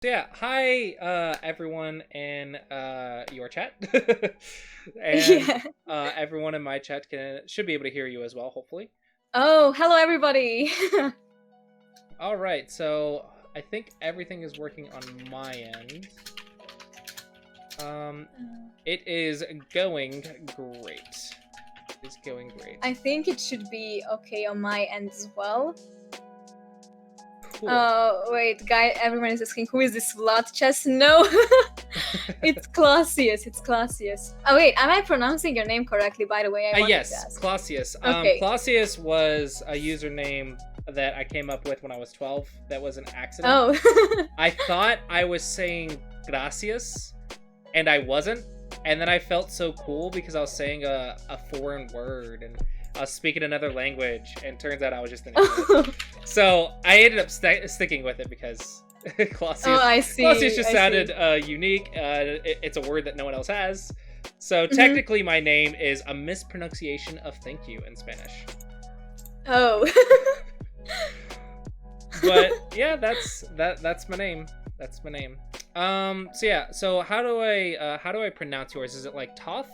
So yeah, hi everyone in your chat, and Yeah. everyone in my chat should be able to hear you as well, hopefully. Oh, hello everybody. All right, so I think everything is working on my end. It is going great. It's going great. I think it should be okay on my end as well. Cool. Wait, guy, everyone is asking who is this Vlad chess? No, it's Clausius. It's Clausius. Oh wait, am I pronouncing your name correctly? By the way, I wanted to Yes, ask. Clausius. Okay. Clausius was a username that I came up with when I was 12. That was an accident. Oh. I thought I was saying gracias, and I wasn't. And then I felt so cool because I was saying a foreign word and I was speaking another language, and turns out I was just an idiot. So I ended up sticking with it because Clausius, Oh, I see. Clausius just sounded unique. It's a word that no one else has. So technically, my name is a mispronunciation of "thank you" in Spanish. Oh. But yeah, that's my name. That's my name. So yeah, so how do I pronounce yours? Is it like Toth?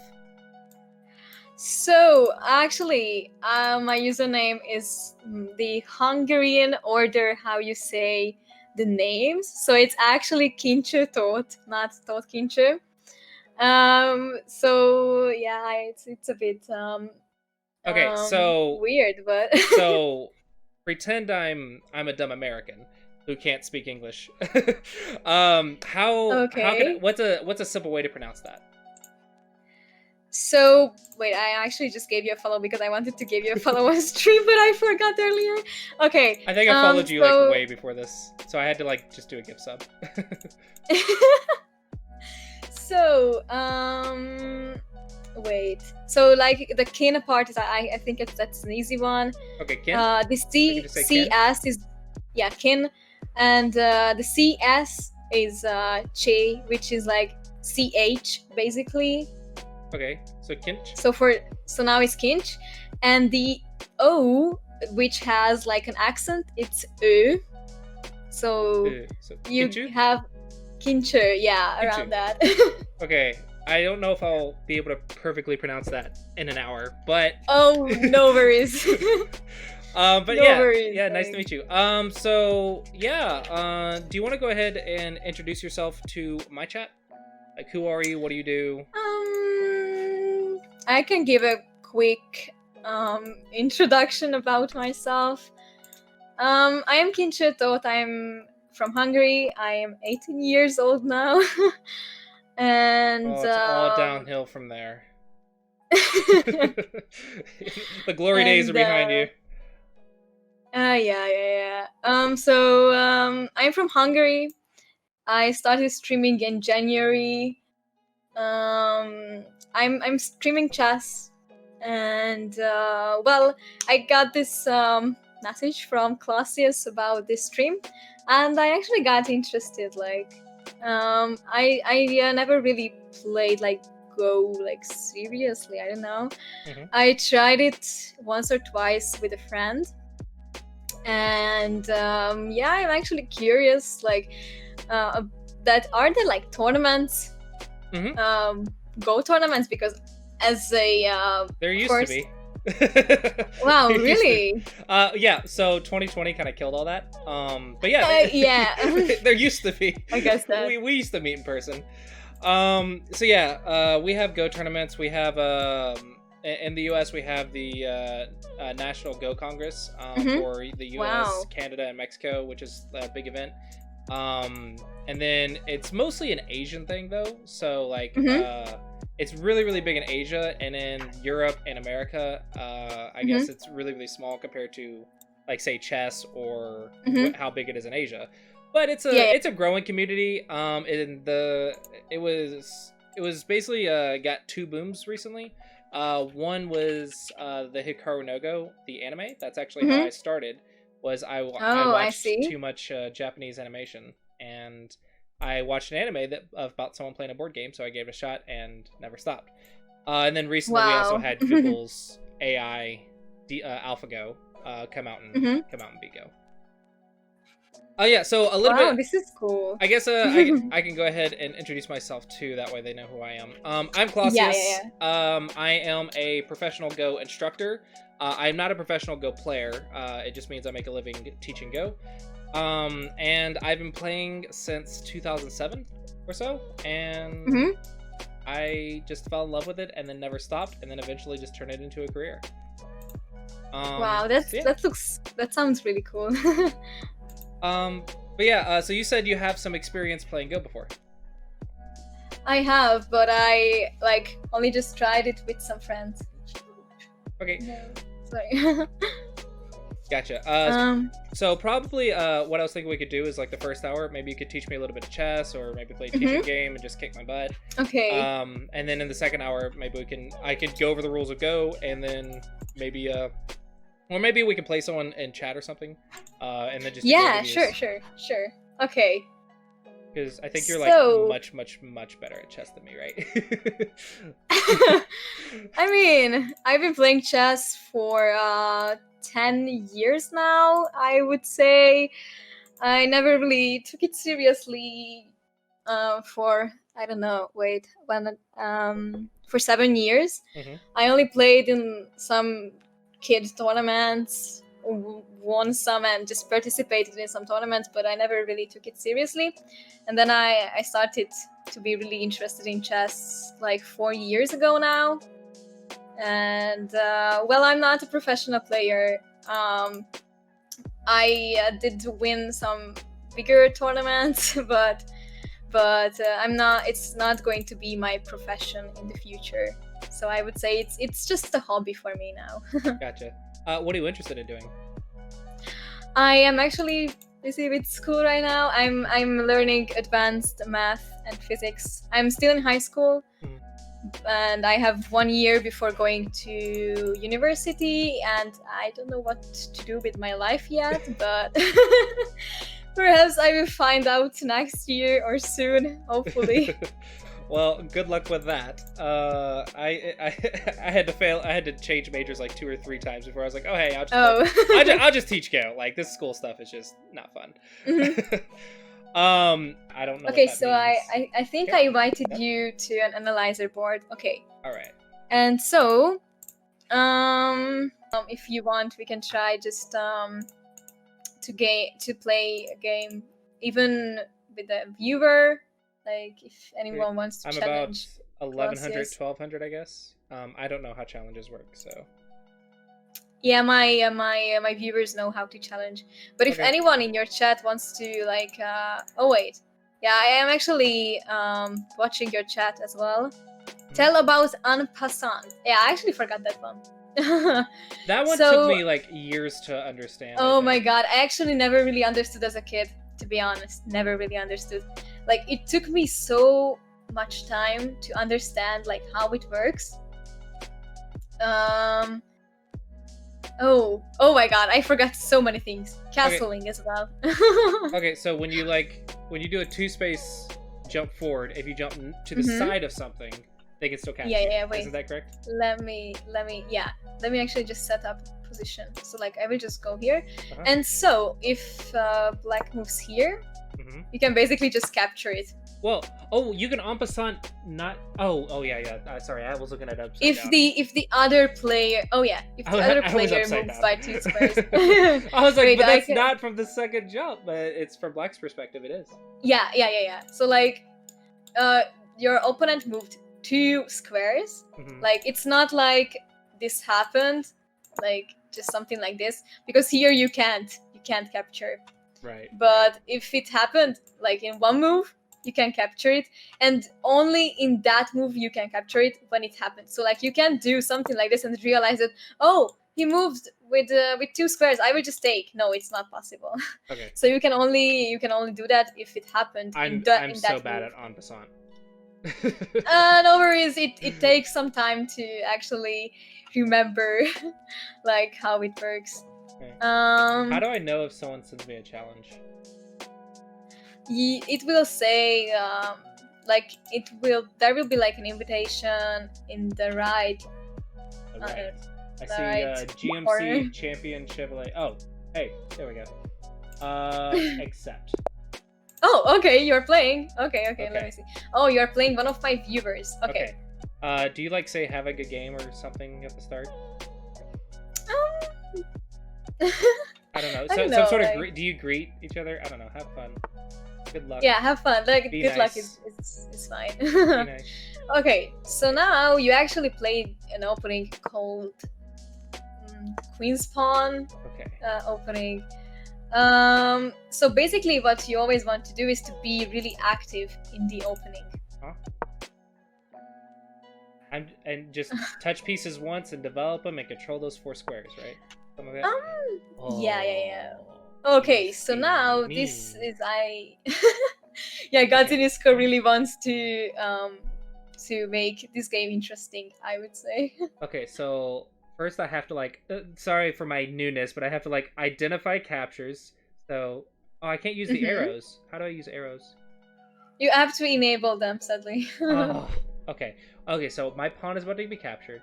So actually, my username is the Hungarian order how you say the names. So it's actually Kincső Tóth, not Tóth Kincső. So yeah, it's a bit Okay, so weird, but so pretend I'm a dumb American who can't speak English. How can okay. what's a simple way to pronounce that? So wait, I actually just gave you a follow because I wanted to give you a follow on stream, but I forgot earlier. Okay. I think I followed you like way before this, so I had to like just do a gift sub. So wait. So like the kin part is I think that's an easy one. Okay, kin. The CS is kin, and the CS is che, which is like CH basically. Okay, so kinch. So now it's kinch, and the O, which has like an accent, it's ö. So you kinchu? have kinche, yeah, kinchu. Around that. Okay, I don't know if I'll be able to perfectly pronounce that in an hour, but oh, no worries. But no yeah, nice to meet you. So yeah, do you want to go ahead and introduce yourself to my chat? Like, who are you? What do you do? I can give a quick introduction about myself. I am Kincső Tóth. I'm from Hungary. I am 18 years old now. And it's all downhill from there. The glory days are behind you. Yeah. So I'm from Hungary. I started streaming in January. I'm streaming chess, and well, I got this message from Clausius about this stream, and I actually got interested. Like, I never really played like Go like seriously. I don't know. I tried it once or twice with a friend, and yeah, I'm actually curious. Like, that are there like tournaments? Go tournaments, because as a there used to be. Wow, really? Yeah, so 2020 kind of killed all that. But yeah, yeah. There used to be. I guess that we used to meet in person. So yeah, we have Go tournaments. We have in the US we have the National Go Congress for the US, Canada, and Mexico, which is a big event. And then it's mostly an Asian thing though, so like it's really big in Asia, and in Europe and America I guess it's really small compared to like say chess or how big it is in Asia, but it's a growing community. It was basically got two booms recently. One was the Hikaru no Go, the anime. That's actually how I started. Was I watched too much Japanese animation, and I watched an anime about someone playing a board game, so I gave it a shot and never stopped. And then recently we also had Google's AI AlphaGo come out and beat Go. Oh yeah, so a little Wow, bit. this is cool. I guess I can go ahead and introduce myself too. That way they know who I am. I'm Yeah, Clausius. yeah, I am a professional Go instructor. I'm not a professional Go player. It just means I make a living teaching Go. And I've been playing since 2007 or so, and yeah. I just fell in love with it and then never stopped, and then eventually just turned it into a career. Wow, So yeah. that sounds really cool. But yeah, so you said you have some experience playing Go before. I have, but I like only just tried it with some friends. Okay. No, sorry. Gotcha. So probably what I was thinking we could do is like the first hour, maybe you could teach me a little bit of chess, or maybe play a teaching game and just kick my butt. Okay. And then in the second hour, maybe I could go over the rules of Go, and then maybe or maybe we could play someone in chat or something, and then just yeah, sure. Okay. Because I think you're like much better at chess than me, right? I mean, I've been playing chess for 10 years now, I would say. I never really took it seriously for, I don't know, for 7 years. Mm-hmm. I only played in some kid tournaments, won some and just participated in some tournaments, but I never really took it seriously. And then I started to be really interested in chess like 4 years ago now. And well, I'm not a professional player. I did win some bigger tournaments, but I'm not. It's not going to be my profession in the future. So I would say it's just a hobby for me now. Gotcha. What are you interested in doing? I am actually busy with school right now. I'm learning advanced math and physics. I'm still in high school. And I have 1 year before going to university, and I don't know what to do with my life yet, but perhaps I will find out next year or soon, hopefully. Well, good luck with that. I had to fail. I had to change majors like 2 or 3 times before I was like, oh hey, I'll just teach Go. Like this school stuff is just not fun. Mm-hmm. I don't know. Okay, so I think I invited you to an analyzer board. Okay. All right. And so, if you want, we can try just to play a game, even with a viewer. Like if anyone wants to challenge. I'm about 1100, 1200, I guess. I don't know how challenges work, so. Yeah, my viewers know how to challenge. But if anyone in your chat wants to like, oh wait, yeah, I am actually watching your chat as well. Tell about en passant. Yeah, I actually forgot that one. That one took me like years to understand. Oh my god, I actually never really understood as a kid. To be honest, never really understood. Like it took me so much time to understand like how it works. Oh my god, I forgot so many things. Castling as well. Okay, so when you do a 2-space jump forward, if you jump to the side of something, they can still cast you. Yeah, wait. Isn't that correct? Let me actually just set up position. So like I will just go here. And so if black moves here, you can basically just capture it. Well, you can en passant not. Oh yeah. Sorry, I was looking at upside if down. If the other player, other player moves by 2 squares. I was like, but that's not from the second jump, but it's from black's perspective. It is. Yeah. So like, your opponent moved 2 squares. Like it's not like this happened, like just something like this, because here you can't capture. Right. But if it happened like in one move, you can capture it, and only in that move you can capture it when it happens. So like you can do something like this and realize that, oh, he moved with 2 squares, I will just take. No, it's not possible. Okay. So you can only do that if it happened. I'm so that bad move. at en passant. No worries. It takes some time to actually remember like how it works. Okay. How do I know if someone sends me a challenge? It will say like there will be like an invitation in the right. I see GMC Champion Chevrolet. Oh, hey, there we go. Accept. Oh, okay, you're playing. Okay, let me see. Oh, you're playing one of my viewers. Okay. Do you like say have a good game or something at the start? I don't know. Some sort of do you greet each other? I don't know. Have fun. Good luck. Yeah, have fun. Like Be good nice. luck is fine. Be nice. Okay, so now you actually played an opening called Queen's Pawn. Okay. Opening. So basically, what you always want to do is to be really active in the opening. Huh? And just touch pieces once and develop them and control those 4 squares, right? Something like that? Yeah. Okay, so now this is Gazzinisko really wants to make this game interesting, I would say. Okay, so first I have to sorry for my newness, but I have to identify captures. So I can't use the arrows. How do I use arrows? You have to enable them, sadly. Oh, okay. Okay, so my pawn is about to be captured.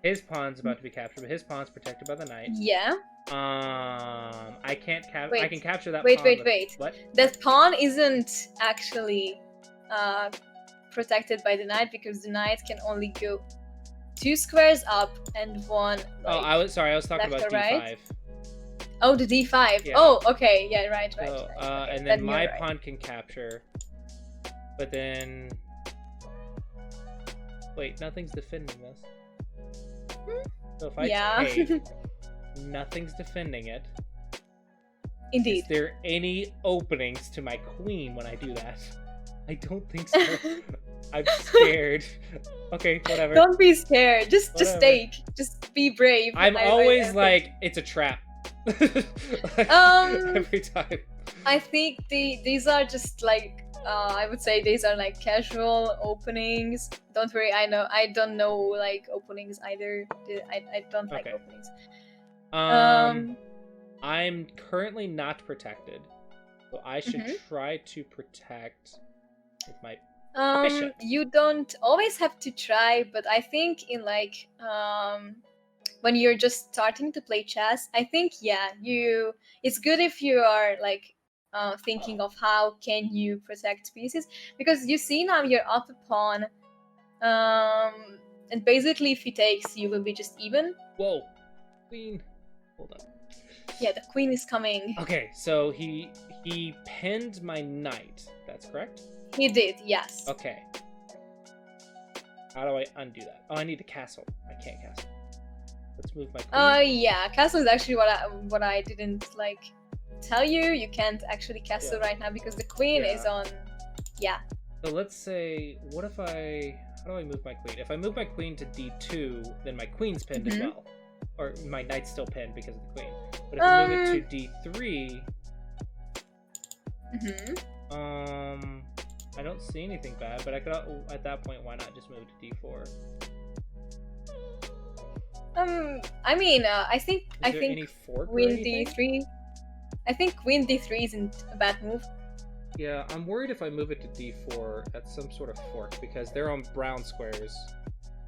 His pawn's about to be captured, but his pawn's protected by the knight. Yeah. I can't I can capture that pawn. Wait. What? That pawn isn't actually protected by the knight because the knight can only go 2 squares up and 1 I was talking about d5. Right? Oh, the d5. Yeah. Oh, okay. Yeah, right. So, right. And then my pawn can capture. But then wait, nothing's defending this. So if I take, nothing's defending it. Indeed. Is there any openings to my queen when I do that? I don't think so. I'm scared. Okay, whatever. Don't be scared. Just take. Just be brave. I'm always like, it's a trap. Every time. I think these are just I would say these are casual openings. Don't worry, I don't know openings either. I don't like openings. I'm currently not protected, so I should try to protect with my bishop. You don't always have to try, but I think in when you're just starting to play chess, I think it's good if you are thinking of how can you protect pieces, because you see now you're up a pawn, and basically if he takes, you will be just even. Whoa, queen! Hold up. Yeah, the queen is coming. Okay, so he pinned my knight. That's correct. He did, yes. Okay. How do I undo that? Oh, I need to castle. I can't castle. Let's move my queen. Yeah, castle is actually what I didn't tell you. You can't actually castle right now because the queen is on. Yeah. So let's say, how do I move my queen? If I move my queen to d2, then my queen's pinned as well, or my knight's still pinned because of the queen. But if I move it to d3, I don't see anything bad. But I could, at that point, why not just move it to d4? I mean, I think any fork queen d3. I think queen d3 isn't a bad move. Yeah, I'm worried if I move it to d4 at some sort of fork because they're on brown squares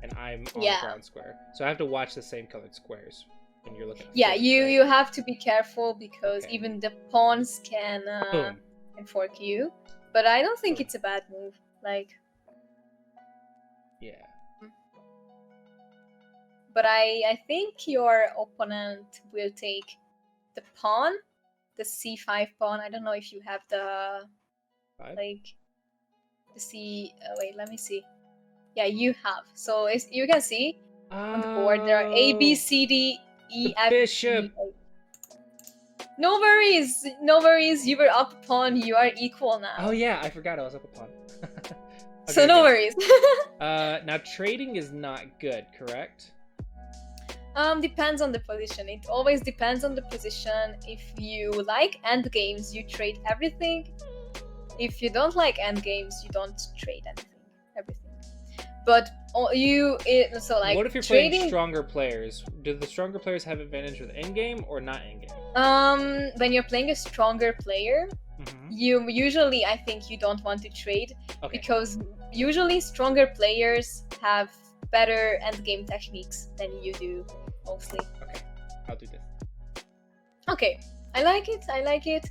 and I'm on brown square. So I have to watch the same colored squares when you're looking at Yeah, forks, you have to be careful because even the pawns can fork you. But I don't think it's a bad move. Yeah. But I think your opponent will take the pawn, the c5 pawn. I don't know if you have the the c. Wait, let me see. Yeah, you have. So you can see on the board there are A, B, C, D, E, F, bishop. G. No worries, no worries. You were up a pawn. You are equal now. Oh yeah, I forgot I was up a pawn. So no worries. Now trading is not good, correct? Depends on the position. It always depends on the position. If you like end games, you trade everything. If you don't like end games, you don't trade everything. But what if you're playing stronger players? Do the stronger players have advantage with end game or not end game? When you're playing a stronger player, you usually, I think, you don't want to trade because usually stronger players have better endgame techniques than you do, mostly. Okay, I'll do this. Okay, I like it. I like it.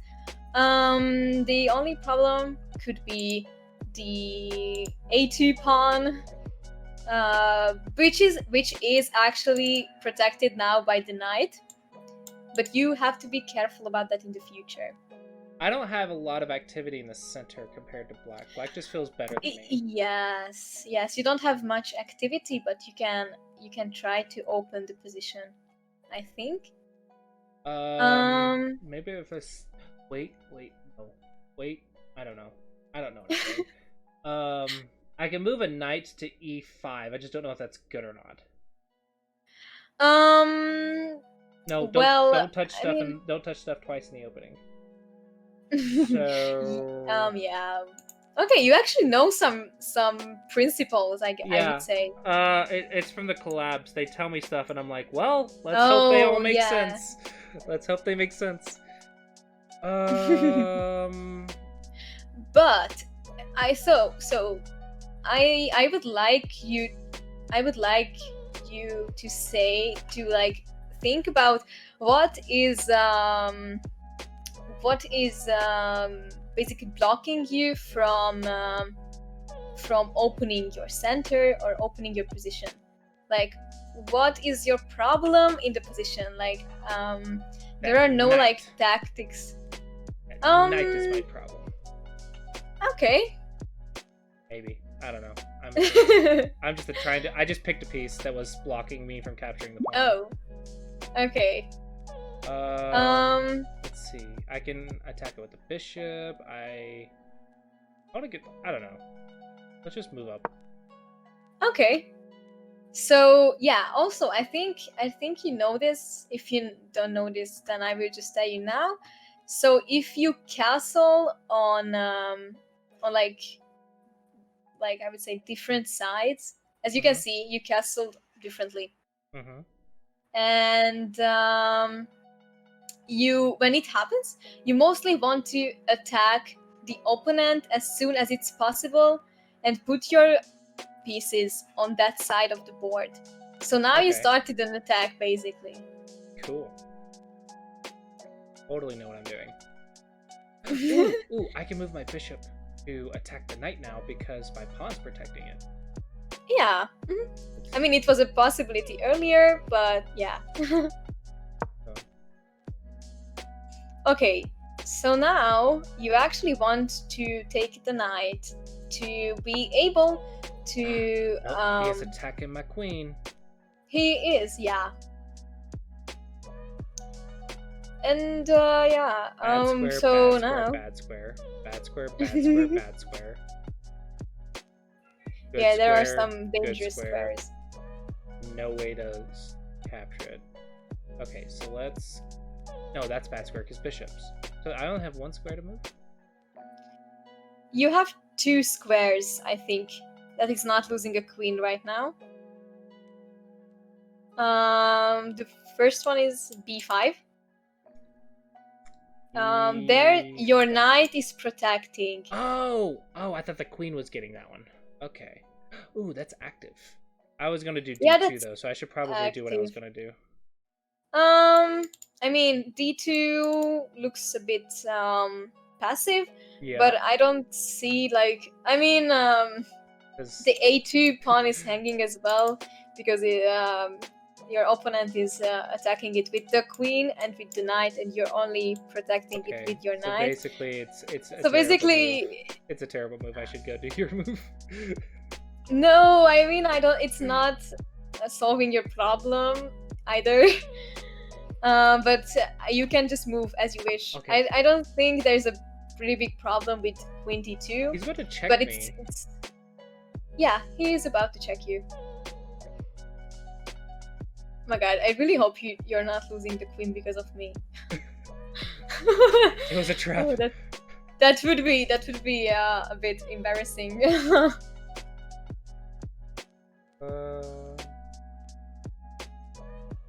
The only problem could be the a2 pawn, which is actually protected now by the knight, but you have to be careful about that in the future. I don't have a lot of activity in the center compared to black. Black just feels better than me. Yes, you don't have much activity, but you can try to open the position, I think. Maybe if I wait, no, wait. I don't know. I don't know what I'm doing. I can move a knight to e5. I just don't know if that's good or not. No, don't touch stuff, and don't touch stuff twice in the opening. So yeah. Okay, you actually know some principles, I would say. It's from the collabs. They tell me stuff, and I'm like, well, let's hope they all make sense. Let's hope they make sense. But I would like you to say, to like think about what is basically blocking you from opening your center or opening your position. Like, what is your problem in the position? Like, there are no knight. like tactics. Knight is my problem. Okay. Maybe, I don't know. I'm just trying to. I just picked a piece that was blocking me from capturing the pawn. Oh. Okay. Let's see. I can attack it with the bishop. I want to get. I don't know. Let's just move up. Okay. So yeah. Also, I think you know this. If you don't know this, then I will just tell you now. So if you castle on like I would say different sides, as you can see, you castled differently. And when it happens, you mostly want to attack the opponent as soon as it's possible and put your pieces on that side of the board. So now you started an attack, basically. Cool. Totally know what I'm doing. Ooh, I can move my bishop to attack the knight now because my pawn's protecting it. Yeah. I mean, it was a possibility earlier, but yeah. Okay, so now you actually want to take the knight to be able to... he is attacking my queen. He is, yeah. And yeah, so now... Bad square, bad square, bad square, bad square. Good yeah, there square, are some dangerous squares. No way to capture it. Okay, so let's... No, that's bad square because bishops. So I only have one square to move? You have 2 squares, I think. That is not losing a queen right now. The first one is b5. There, your knight is protecting. Oh, I thought the queen was getting that one. Okay. Ooh, that's active. I was gonna do d2 though, so I should probably do what I was gonna do. I mean, d2 looks a bit passive, but I don't see like. I mean, the a2 pawn is hanging as well because your opponent is attacking it with the queen and with the knight, and you're only protecting it with your knight. So basically, it's a terrible move. I should go do your move. No, I mean, I don't. It's not solving your problem either. But you can just move as you wish. Okay. I don't think there's a pretty big problem with queen d2. He's about to check but me. Yeah, he is about to check you. Oh my god, I really hope you're not losing the queen because of me. It was a trap. Oh, that would be a bit embarrassing.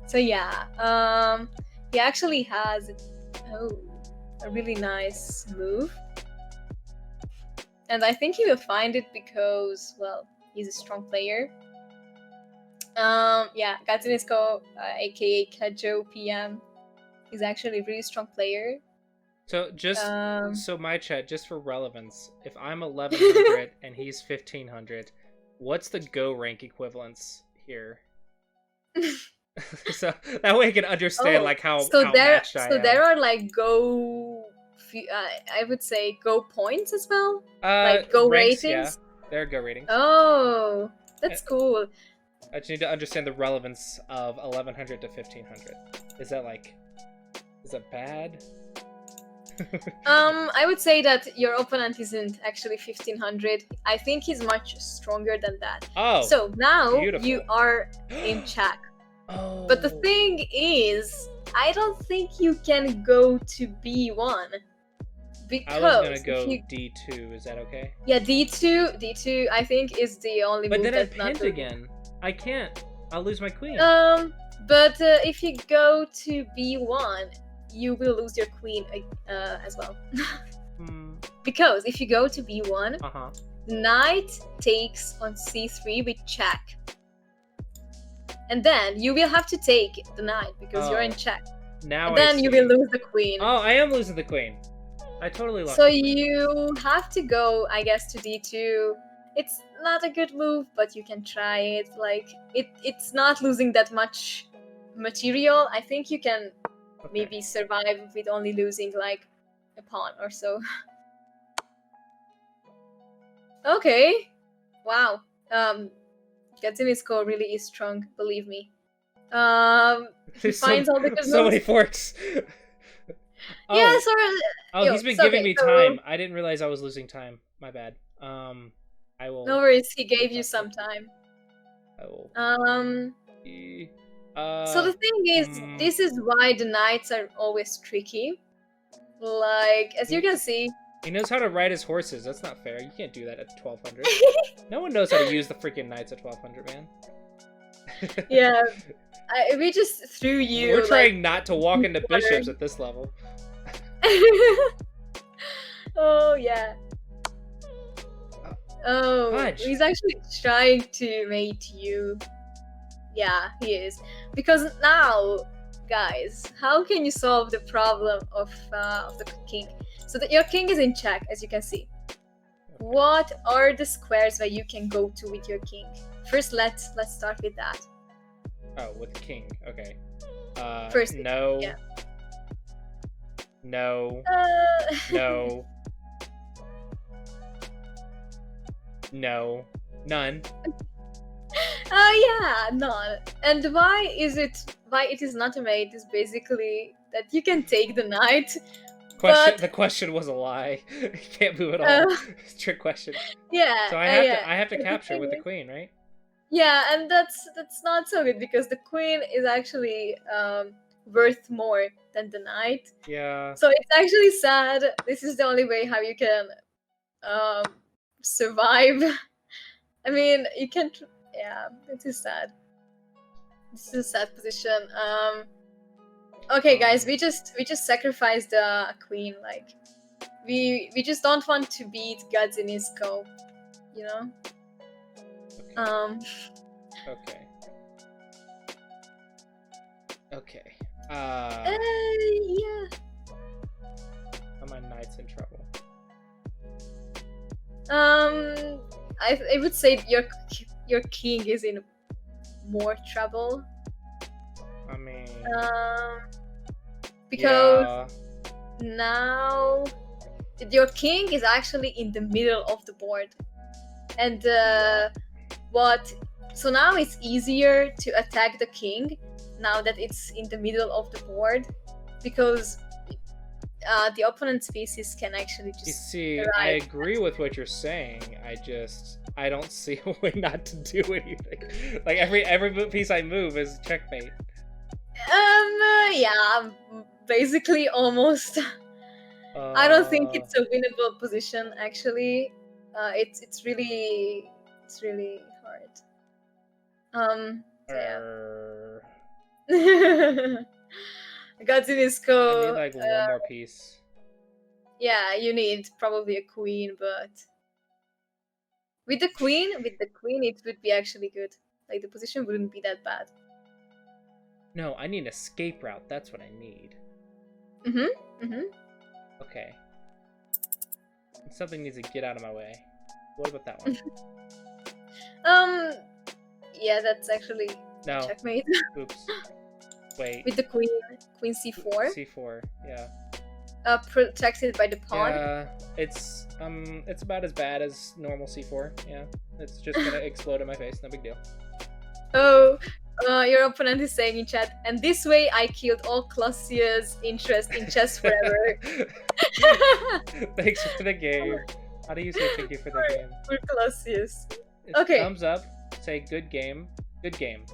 So yeah, he actually has a really nice move, and I think he will find it because, well, he's a strong player. Yeah, Gatsunisko, aka Kajo PM, is actually a really strong player. So so my chat, just for relevance, if I'm 1100 and he's 1500, what's the Go rank equivalence here? So that way I can understand like how matched I am. So there are like Go, I would say Go points as well, like Go ranks, ratings. Yeah, there are Go ratings. Oh, that's cool. I just need to understand the relevance of 1100 to 1500. Is that bad? I would say that your opponent isn't actually 1500. I think he's much stronger than that. Oh, so now beautiful. You are in check. Oh. But the thing is, I don't think you can go to B1 because I was gonna go D2. Is that okay? Yeah, D2 I think is the only move that's not. But then I'm pinned again. I can't. I'll lose my queen. But if you go to B1, you will lose your queen as well. Because if you go to B1, knight takes on C3 with check. And then you will have to take the knight because you're in check. Now and then you will lose the queen. Oh, I am losing the queen. I totally lost. So you have to go, I guess, to D2. It's not a good move, but you can try it. Like it's not losing that much material. I think you can maybe survive with only losing like a pawn or so. Okay. Wow. Gazzini's really is strong, believe me. He finds all the good so many forks. Yeah, he's been giving me time. I didn't realize I was losing time. My bad. I will. No worries. He gave you some time. I will. So the thing is, this is why the knights are always tricky. Like, as you can see, he knows how to ride his horses. That's not fair. You can't do that at 1200. No one knows how to use the freaking knights at 1200, man. Yeah, we just threw you. We're trying not to walk into bishops at this level. Oh yeah. Oh, Fudge. He's actually trying to mate you. Yeah, he is. Because now, guys, how can you solve the problem of the king? So that your king is in check, as you can see. What are the squares where you can go to with your king? First, let's start with that. Oh, with king. Okay. First, no. Yeah. No. No. No. None. Yeah, none. And why it is not a mate is basically that you can take the knight. The question was a lie. You can't move at all. Trick question. Yeah. So I have to capture with the queen, right? Yeah, and that's not so good because the queen is actually worth more than the knight. Yeah. So it's actually sad. This is the only way how you can survive. I mean, you can. Yeah, it is sad. This is a sad position. Okay, guys, we just sacrificed the queen. Like, we just don't want to beat Gazzini's, you know. Okay. Okay. Yeah. My knight's in trouble. I would say your king is in more trouble. I mean. Because now your king is actually in the middle of the board, and so now it's easier to attack the king now that it's in the middle of the board, because the opponent's pieces can actually just. You see, I agree with what you're saying. I don't see a way not to do anything. Like every piece I move is checkmate. Yeah, basically almost. I don't think it's a winnable position actually. It's really hard. So yeah. Gazzini's. I need like one more piece. Yeah, you need probably a queen, but with the queen, it would be actually good. Like, the position wouldn't be that bad. No, I need an escape route. That's what I need. Okay. Something needs to get out of my way. What about that one? Yeah, that's actually No. checkmate. Oops. Wait. With the queen c4. C4. Yeah. Protected by the pawn. Yeah. It's about as bad as normal C4. Yeah. It's just gonna explode in my face. No big deal. Oh, your opponent is saying in chat, and this way I killed all Clausia's interest in chess forever. Thanks for the game. How do you say thank you for the game? For Clausius. It's Okay. Thumbs up. Say good game. Good game.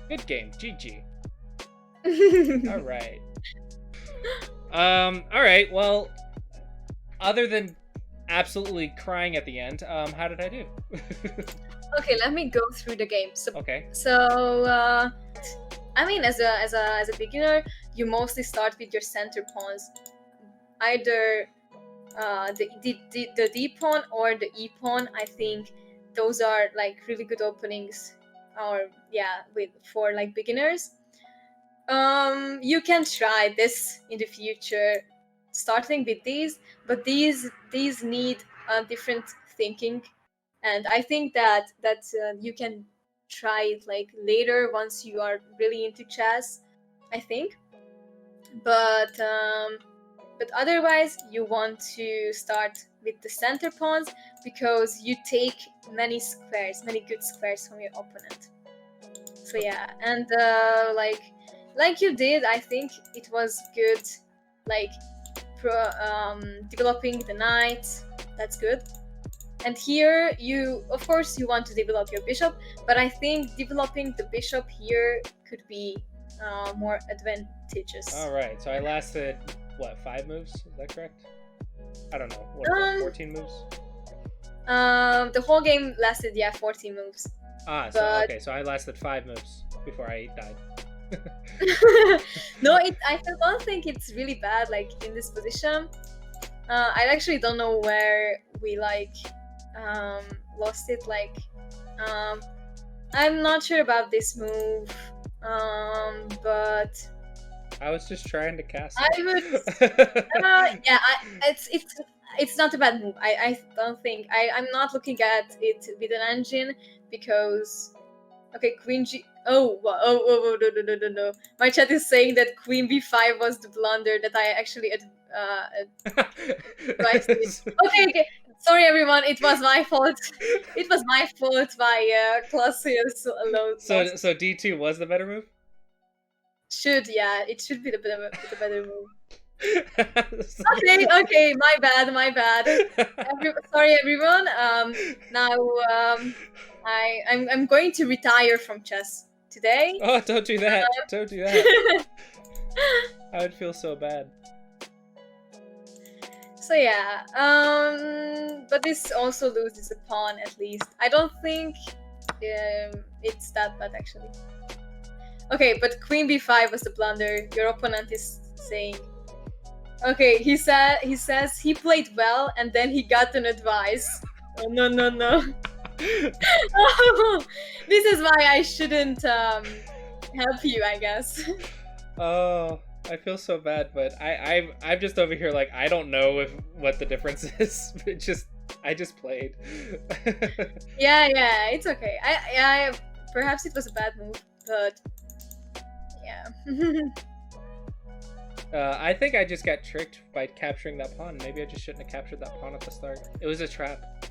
Good game. GG. All right. All right. Well, other than absolutely crying at the end, how did I do? Okay, let me go through the game. Okay. So, I mean, as a beginner, you mostly start with your center pawns, either the D pawn or the E pawn. I think those are like really good openings, or for like beginners. You can try this in the future, starting with these, but these need different thinking, and I think that you can try it like later once you are really into chess, I think. But otherwise, you want to start with the center pawns because you take many good squares from your opponent. So yeah, and like you did, I think it was good, like developing the knight. That's good. And here of course you want to develop your bishop, but I think developing the bishop here could be more advantageous. All right, so I lasted what, 5 moves? Is that correct? I don't know. What, 14 moves? The whole game lasted 14 moves. Okay, so I lasted 5 moves before I died. No, I don't think it's really bad, like in this position. I actually don't know where we lost it. Like, I'm not sure about this move, but I was just trying to cast. I would, it's not a bad move. I don't think I'm not looking at it with an engine because Queen G. Oh, no. My chat is saying that Queen B5 was the blunder that I actually advised it. Okay. Sorry, everyone. It was my fault. It was my fault by Clausius alone. So D2 was the better move? It should be the better move. Okay, my bad. Sorry, everyone. Now I'm going to retire from chess today. Oh, don't do that! Don't do that! I would feel so bad. So yeah, but this also loses a pawn at least. I don't think it's that bad actually. Okay, but Queen B5 was the blunder. Your opponent is saying. Okay, he says he played well and then he got an advice. Oh no. This is why I shouldn't help you, I guess. Oh, I feel so bad, but I'm just over here like I don't know what the difference is. I just played. Yeah, it's okay. I perhaps it was a bad move, but yeah. I think I just got tricked by capturing that pawn. Maybe I just shouldn't have captured that pawn at the start. It was a trap.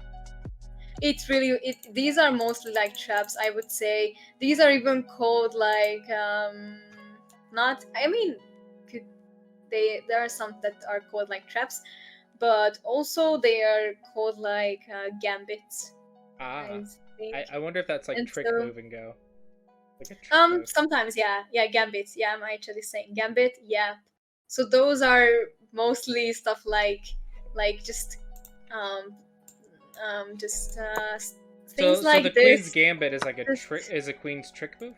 These are mostly like traps, I would say. These are even called like there are some that are called like traps, but also they are called like gambits. I wonder if that's like and trick move and go. Like sometimes gambits. Yeah, I'm actually saying gambit. Yeah. So those are mostly stuff like just things so like the this. Queen's Gambit is like a Queen's trick move?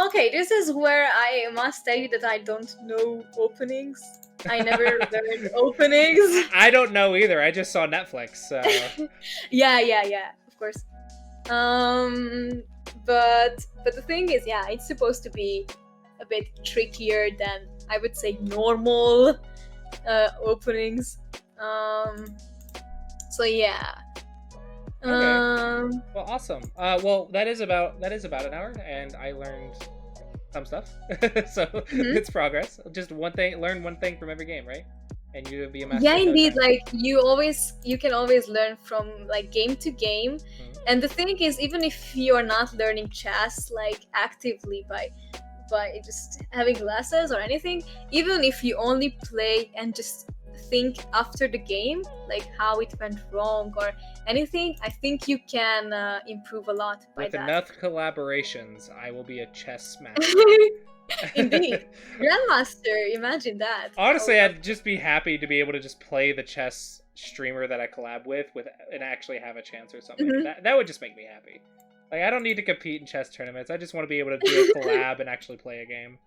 Okay, this is where I must tell you that I don't know openings. I never learned openings. I don't know either. I just saw Netflix, so yeah, of course. But the thing is, it's supposed to be a bit trickier than, I would say, normal openings. So yeah. Okay. Well, awesome. Well, that is about an hour, and I learned some stuff. So it's progress. Just learn one thing from every game, right? And you be a master. Yeah, indeed. Like you can always learn from like game to game. And the thing is, even if you are not learning chess like actively by just having classes or anything, even if you only play and just think after the game, like how it went wrong or anything, I think you can improve a lot by With that. enough collaborations, I will be a chess master. Indeed. Grandmaster, imagine that. Honestly, I'd just be happy to be able to just play the chess streamer that I collab with and actually have a chance or something. That would just make me happy. Like, I don't need to compete in chess tournaments. I just want to be able to do a collab and actually play a game.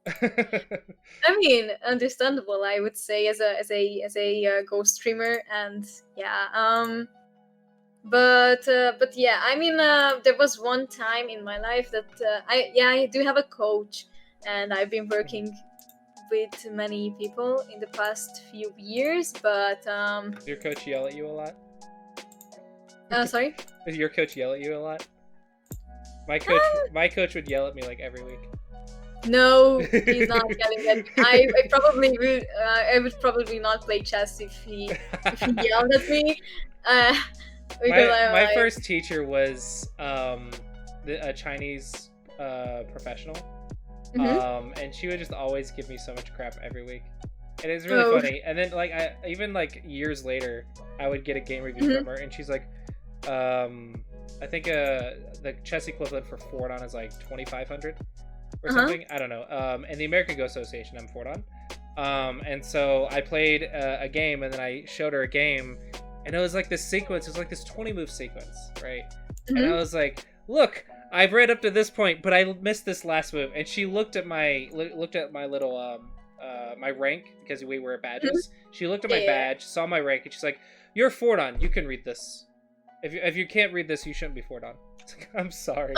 I mean, understandable, I would say, as a ghost streamer, and yeah. But yeah, I mean, there was one time in my life that I do have a coach, and I've been working with many people in the past few years. But does your coach yell at you a lot? Sorry? Does your coach yell at you a lot? My coach would yell at me like every week. No, he's not yelling at me. I would probably not play chess if he yelled at me. My first teacher was a Chinese professional, and she would just always give me so much crap every week, and it's really funny. And then even years later, I would get a game review from her, and she's like, I think the chess equivalent for Fordon is like 2,500 or something. I don't know. In the American Go Association, I'm Fordon, and so I played a game, and then I showed her a game. And it was like this sequence, it was like this 20-move sequence, right? And I was like, look, I've read up to this point, but I missed this last move. And she looked at my little, my rank, because we wear badges. She looked at my badge, saw my rank, and she's like, you're Fordon, you can read this. If you can't read this, you shouldn't be Fordon. Like, I'm sorry.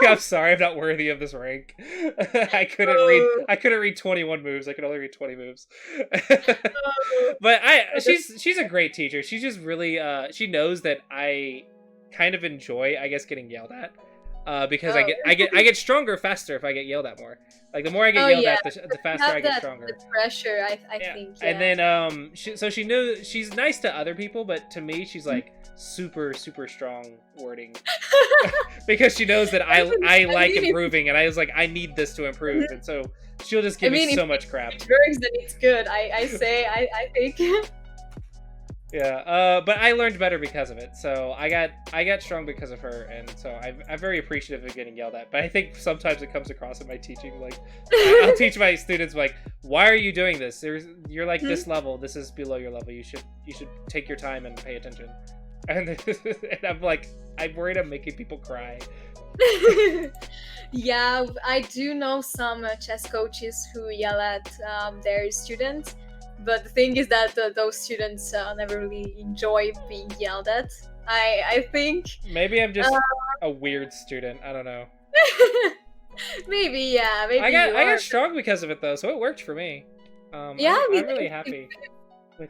I'm sorry, I'm not worthy of this rank. I couldn't read 21 moves. I could only read 20 moves. But she's a great teacher. She's just really she knows that I kind of enjoy, I guess, getting yelled at. Because I get stronger faster if I get yelled at more. Like, the more I get yelled at, the faster I get stronger. The pressure, I think. Yeah. And then she knows she's nice to other people, but to me she's like super strong wording. Because she knows that I like improving, and I was like, I need this to improve, and so she'll just give me so much crap. If it works, then it's good. I think. Yeah, but I learned better because of it. So I got strong because of her, and so I'm very appreciative of getting yelled at. But I think sometimes it comes across in my teaching. Like, I'll teach my students, like, why are you doing this? You're like this level. This is below your level. You should take your time and pay attention. And I'm like, I'm worried I'm making people cry. Yeah, I do know some chess coaches who yell at their students. But the thing is that those students never really enjoy being yelled at. I think. Maybe I'm just a weird student. I don't know. Maybe, yeah. Maybe I got strong because of it, though, so it worked for me. Yeah, I'm really happy.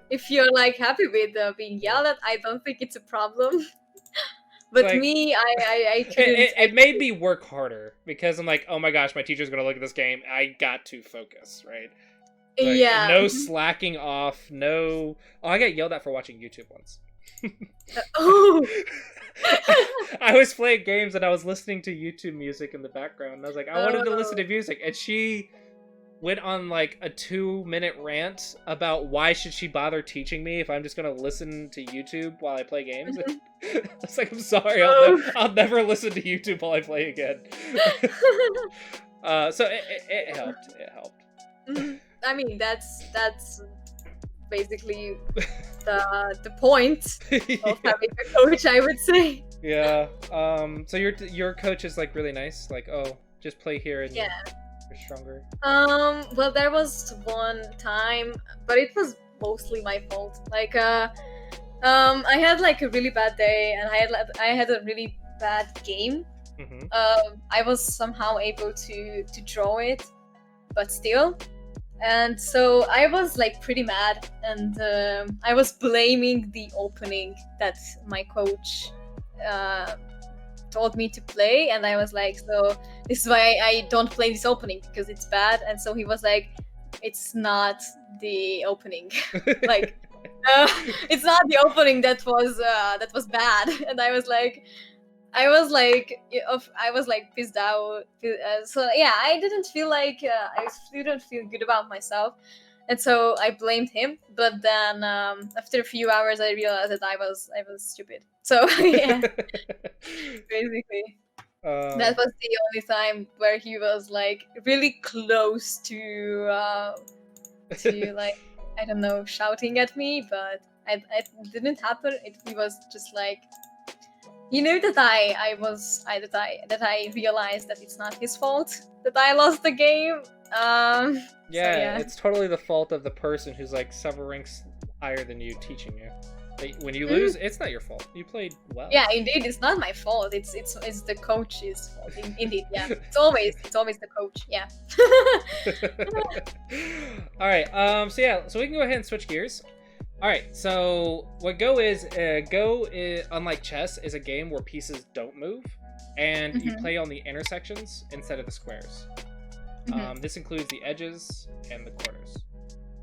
If you're like happy with being yelled at, I don't think it's a problem. But like, me, I couldn't. It made me work harder because I'm like, oh my gosh, my teacher's gonna look at this game. I got to focus, right? Like, yeah. No slacking off. No. Oh, I got yelled at for watching YouTube once. Oh. I was playing games and I was listening to YouTube music in the background. And I was like, I wanted to listen to music, and she went on like a 2-minute rant about why should she bother teaching me if I'm just gonna listen to YouTube while I play games. I was like, I'm sorry, I'll never listen to YouTube while I play again. So it helped. It helped. I mean, that's basically the point of having a coach, I would say. Yeah. So your coach is like really nice. Like, oh, just play here and you're stronger. Well, there was one time, but it was mostly my fault. Like, I had like a really bad day, and I had a really bad game. Mm-hmm. I was somehow able to draw it, but still. And so I was like pretty mad, and I was blaming the opening that my coach told me to play, and I was like, so this is why I don't play this opening, because it's bad. And so he was like, it's not the opening. Like it's not the opening that was bad. And I was like pissed out. So yeah, I didn't feel good about myself, and so I blamed him. But then after a few hours, I realized that I was stupid. So yeah, basically, that was the only time where he was like really close to like, I don't know, shouting at me, but it didn't happen. He was just like, that I realized that it's not his fault that I lost the game. Yeah, so yeah, it's totally the fault of the person who's like several ranks higher than you teaching you. Like, when you lose, it's not your fault. You played well. Yeah, indeed, it's not my fault. It's the coach's fault. Indeed, yeah. It's always the coach. Yeah. All right. So we can go ahead and switch gears. All right. So what Go is, unlike chess, is a game where pieces don't move, and you play on the intersections instead of the squares. This includes the edges and the corners.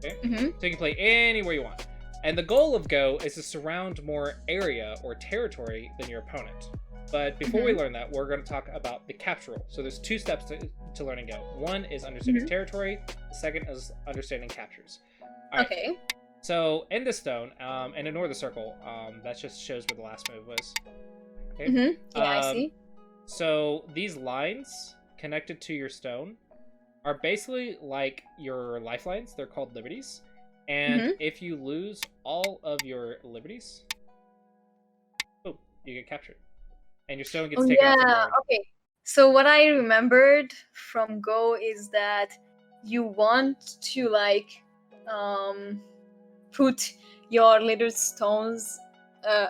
Okay. So you can play anywhere you want. And the goal of Go is to surround more area or territory than your opponent. But before we learn that, we're going to talk about the capture rule. So there's two steps to learning Go. One is understanding territory. The second is understanding captures. All right. Okay. So in this stone, and ignore the circle, that just shows where the last move was. Okay? Yeah, I see. So these lines connected to your stone are basically like your lifelines. They're called liberties. And if you lose all of your liberties, you get captured. And your stone gets taken off the board. Okay. So what I remembered from Go is that you want to like put your little stones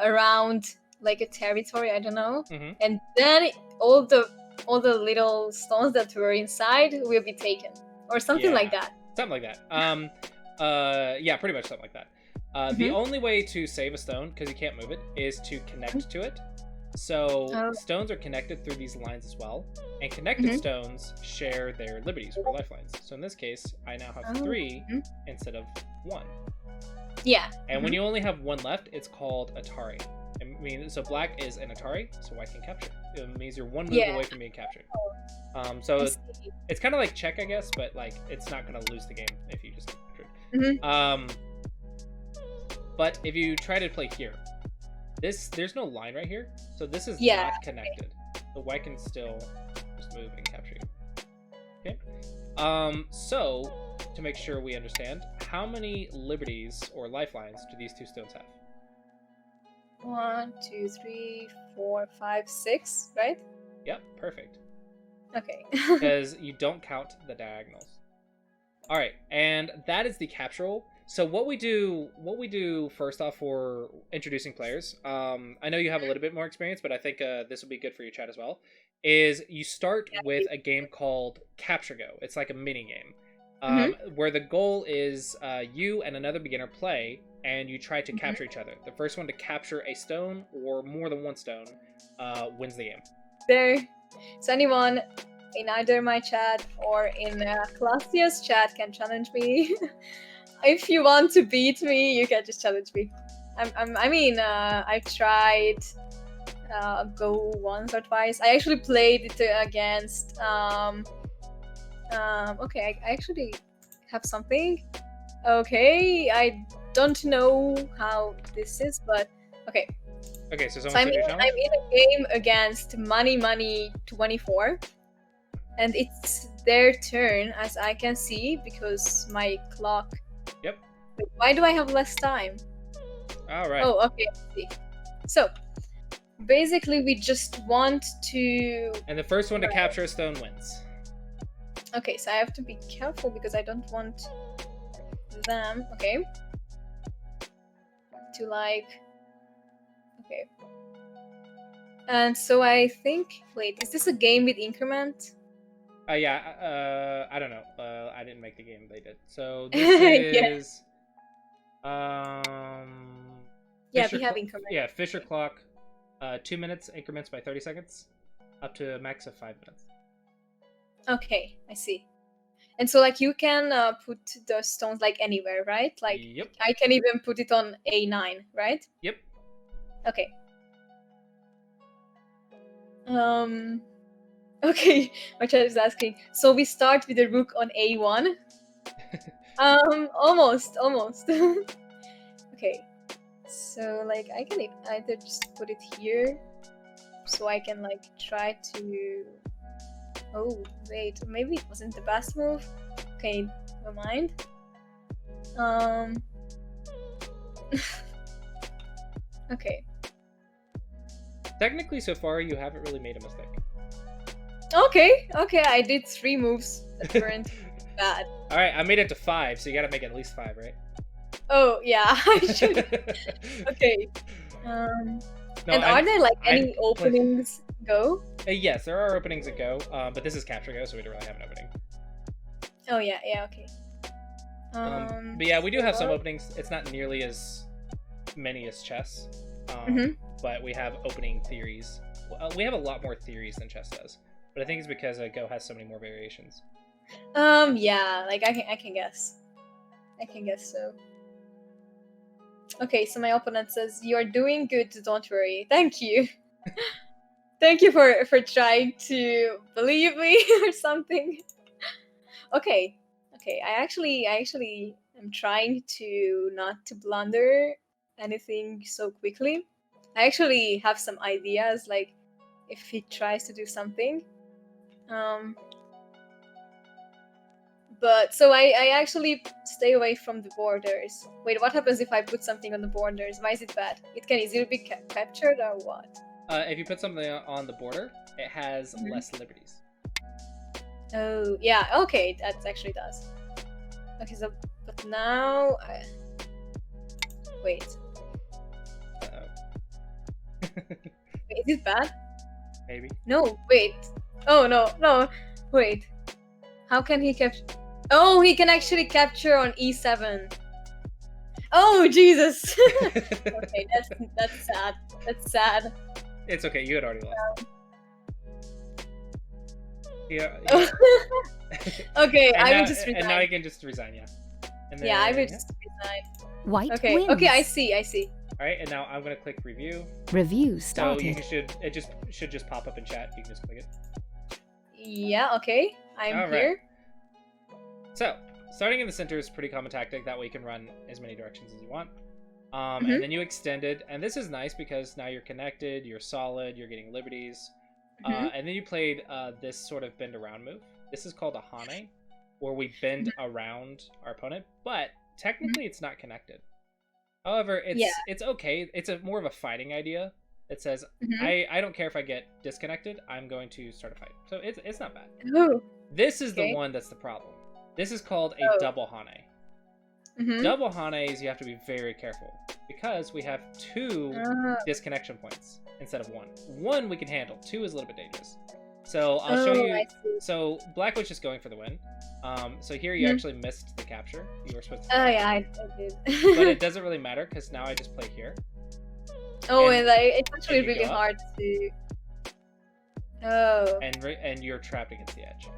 around like a territory, I don't know. And then all the little stones that were inside will be taken. Or something like that. Something like that. Yeah, pretty much something like that. The only way to save a stone, because you can't move it, is to connect to it. So stones are connected through these lines as well, and connected stones share their liberties or lifelines. So in this case, I now have 3 instead of 1. Yeah. And when you only have 1 left, it's called Atari. I mean, so black is an Atari, so white can capture. It means you're 1 move away from being captured. So it's kind of like check, I guess, but like it's not going to lose the game if you just get captured. But if you try to play here, there's no line right here, so this is not connected. The white can still just move and capture you. Okay. So to make sure we understand, how many liberties or lifelines do these 2 stones have? 1, 2, 3, 4, 5, 6, right? Yep, perfect. Okay. Because you don't count the diagonals. All right, and that is the capture rule. So what we do first off for introducing players, I know you have a little bit more experience, but I think this will be good for your chat as well, is you start with a game called Capture Go. It's like a mini game, where the goal is you and another beginner play, and you try to capture each other. The first one to capture a stone or more than 1 stone wins the game. So anyone in either my chat or in Classia's chat can challenge me. If you want to beat me, you can just challenge me. I've tried Go once or twice. I actually played it against okay, I actually have something. Okay, I don't know how this is, but okay. Okay, so I'm in a game against Money 24, and it's their turn, as I can see, because my clock. Yep. Wait, why do I have less time? All right. Oh, okay. I see. So basically, we just want to. And the first one to capture a stone wins. Okay, so I have to be careful because I don't want them. Okay. To like. Okay. And so I think, wait, is this a game with increment? Yeah. I don't know. I didn't make the game. They did. So this is yeah, we have increment. Yeah, Fisher clock. 2 minutes increments by 30 seconds, up to a max of 5 minutes. Okay, I see. And so like you can put the stones like anywhere, right? Like yep. I can even put it on A9, right? Yep. Okay. Okay, my chat is asking. So we start with the rook on A1. Almost. Okay. So like I can either just put it here, so I can like try to. Oh wait, maybe it wasn't the best move. Okay, never mind. Okay. Technically, so far you haven't really made a mistake. Okay, I did 3 moves that weren't bad. All right, I made it to 5, so you gotta make at least 5, right? Oh yeah, I should. Okay. No, and are there like any openings go? Yes, there are openings that go, but this is capture go, so we don't really have an opening. Oh yeah, okay. But yeah, we do have some openings. It's not nearly as many as chess, but we have opening theories. We have a lot more theories than chess does, but I think it's because Go has so many more variations. Yeah, like I can guess. I can guess so. Okay, so my opponent says, "You're doing good, don't worry." Thank you. Thank you for trying to believe me or something. Okay. I actually am trying to not to blunder anything so quickly. I actually have some ideas, like if he tries to do something. But so I actually stay away from the borders. Wait, what happens if I put something on the borders? Why is it bad? It can easily be captured or what? If you put something on the border, it has less liberties. Oh, yeah, okay, that actually does. Okay, so, but now... Wait. Uh-oh. Wait, is it bad? Maybe. No, wait. Oh, no, wait. How can he capture... Oh, he can actually capture on E7. Oh, Jesus! Okay, that's sad. That's sad. It's okay, you had already lost. Yeah. Okay, I will just resign. And now you can just resign, yeah. And then, yeah, I will just resign. White wins. Okay, I see. All right, and now I'm gonna click review. Review started. So it should just pop up in chat. You can just click it. Yeah. Okay, I'm here. So starting in the center is a pretty common tactic. That way you can run as many directions as you want. And then you extend it, and this is nice because now you're connected, you're solid, you're getting liberties. And then you played this sort of bend around move. This is called a hane, where we bend around our opponent, but technically it's not connected. However, it's okay. It's more of a fighting idea. It says, I don't care if I get disconnected, I'm going to start a fight. So it's not bad. Ooh. This is the one that's the problem. This is called a double hane. Double hanes, you have to be very careful because we have 2 disconnection points instead of 1. 1 we can handle. 2 is a little bit dangerous. So I'll show you. So black was just going for the win. So here you actually missed the capture. You were supposed to. Oh yeah, I did. But it doesn't really matter because now I just play here. Oh, and it's actually really hard to. Oh. And you're trapped against the edge.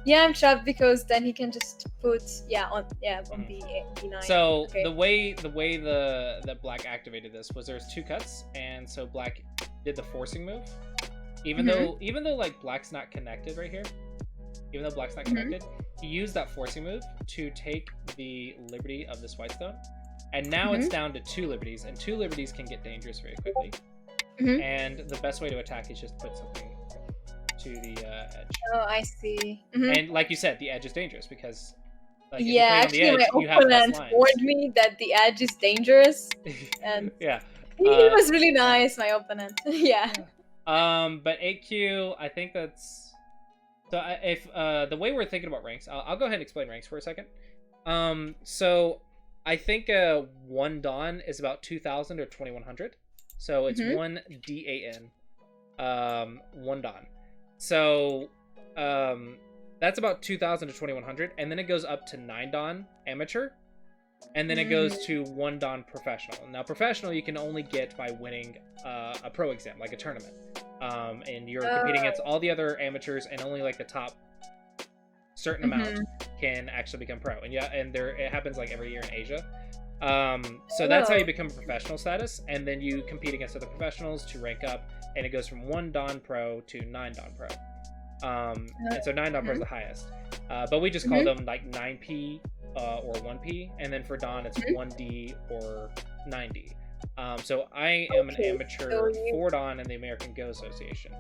Yeah, I'm trapped because then he can just put on B9. So the way the black activated this was there's 2 cuts, and so black did the forcing move. Even though like black's not connected right here, he used that forcing move to take the liberty of this white stone, and now it's down to 2 liberties, and 2 liberties can get dangerous very quickly. And the best way to attack is just put something to the edge. Oh, I see. And like you said, the edge is dangerous because like, actually, edge, my opponent warned me that the edge is dangerous, and yeah, he was really nice. My opponent, yeah. But 8Q, I think that's so. If the way we're thinking about ranks, I'll go ahead and explain ranks for a second. So I think 1 dawn is about 2,000 or 2,100. So it's 1 DAN, 1 Dan. So that's about 2,000 to 2,100, and then it goes up to 9 Dan Amateur, and then it goes to 1 Dan Professional. Now, Professional you can only get by winning a pro exam, like a tournament. And you're competing against all the other amateurs, and only like the top certain amount can actually become pro. And it happens like every year in Asia. So that's how you become a professional status, and then you compete against other professionals to rank up, and it goes from 1 Dan Pro to 9 Dan Pro. And so 9 Dan Pro is the highest. But we just call them like 9P or 1P, and then for Dan it's 1D or 9D. So I am an amateur for Dan in the American Go Association.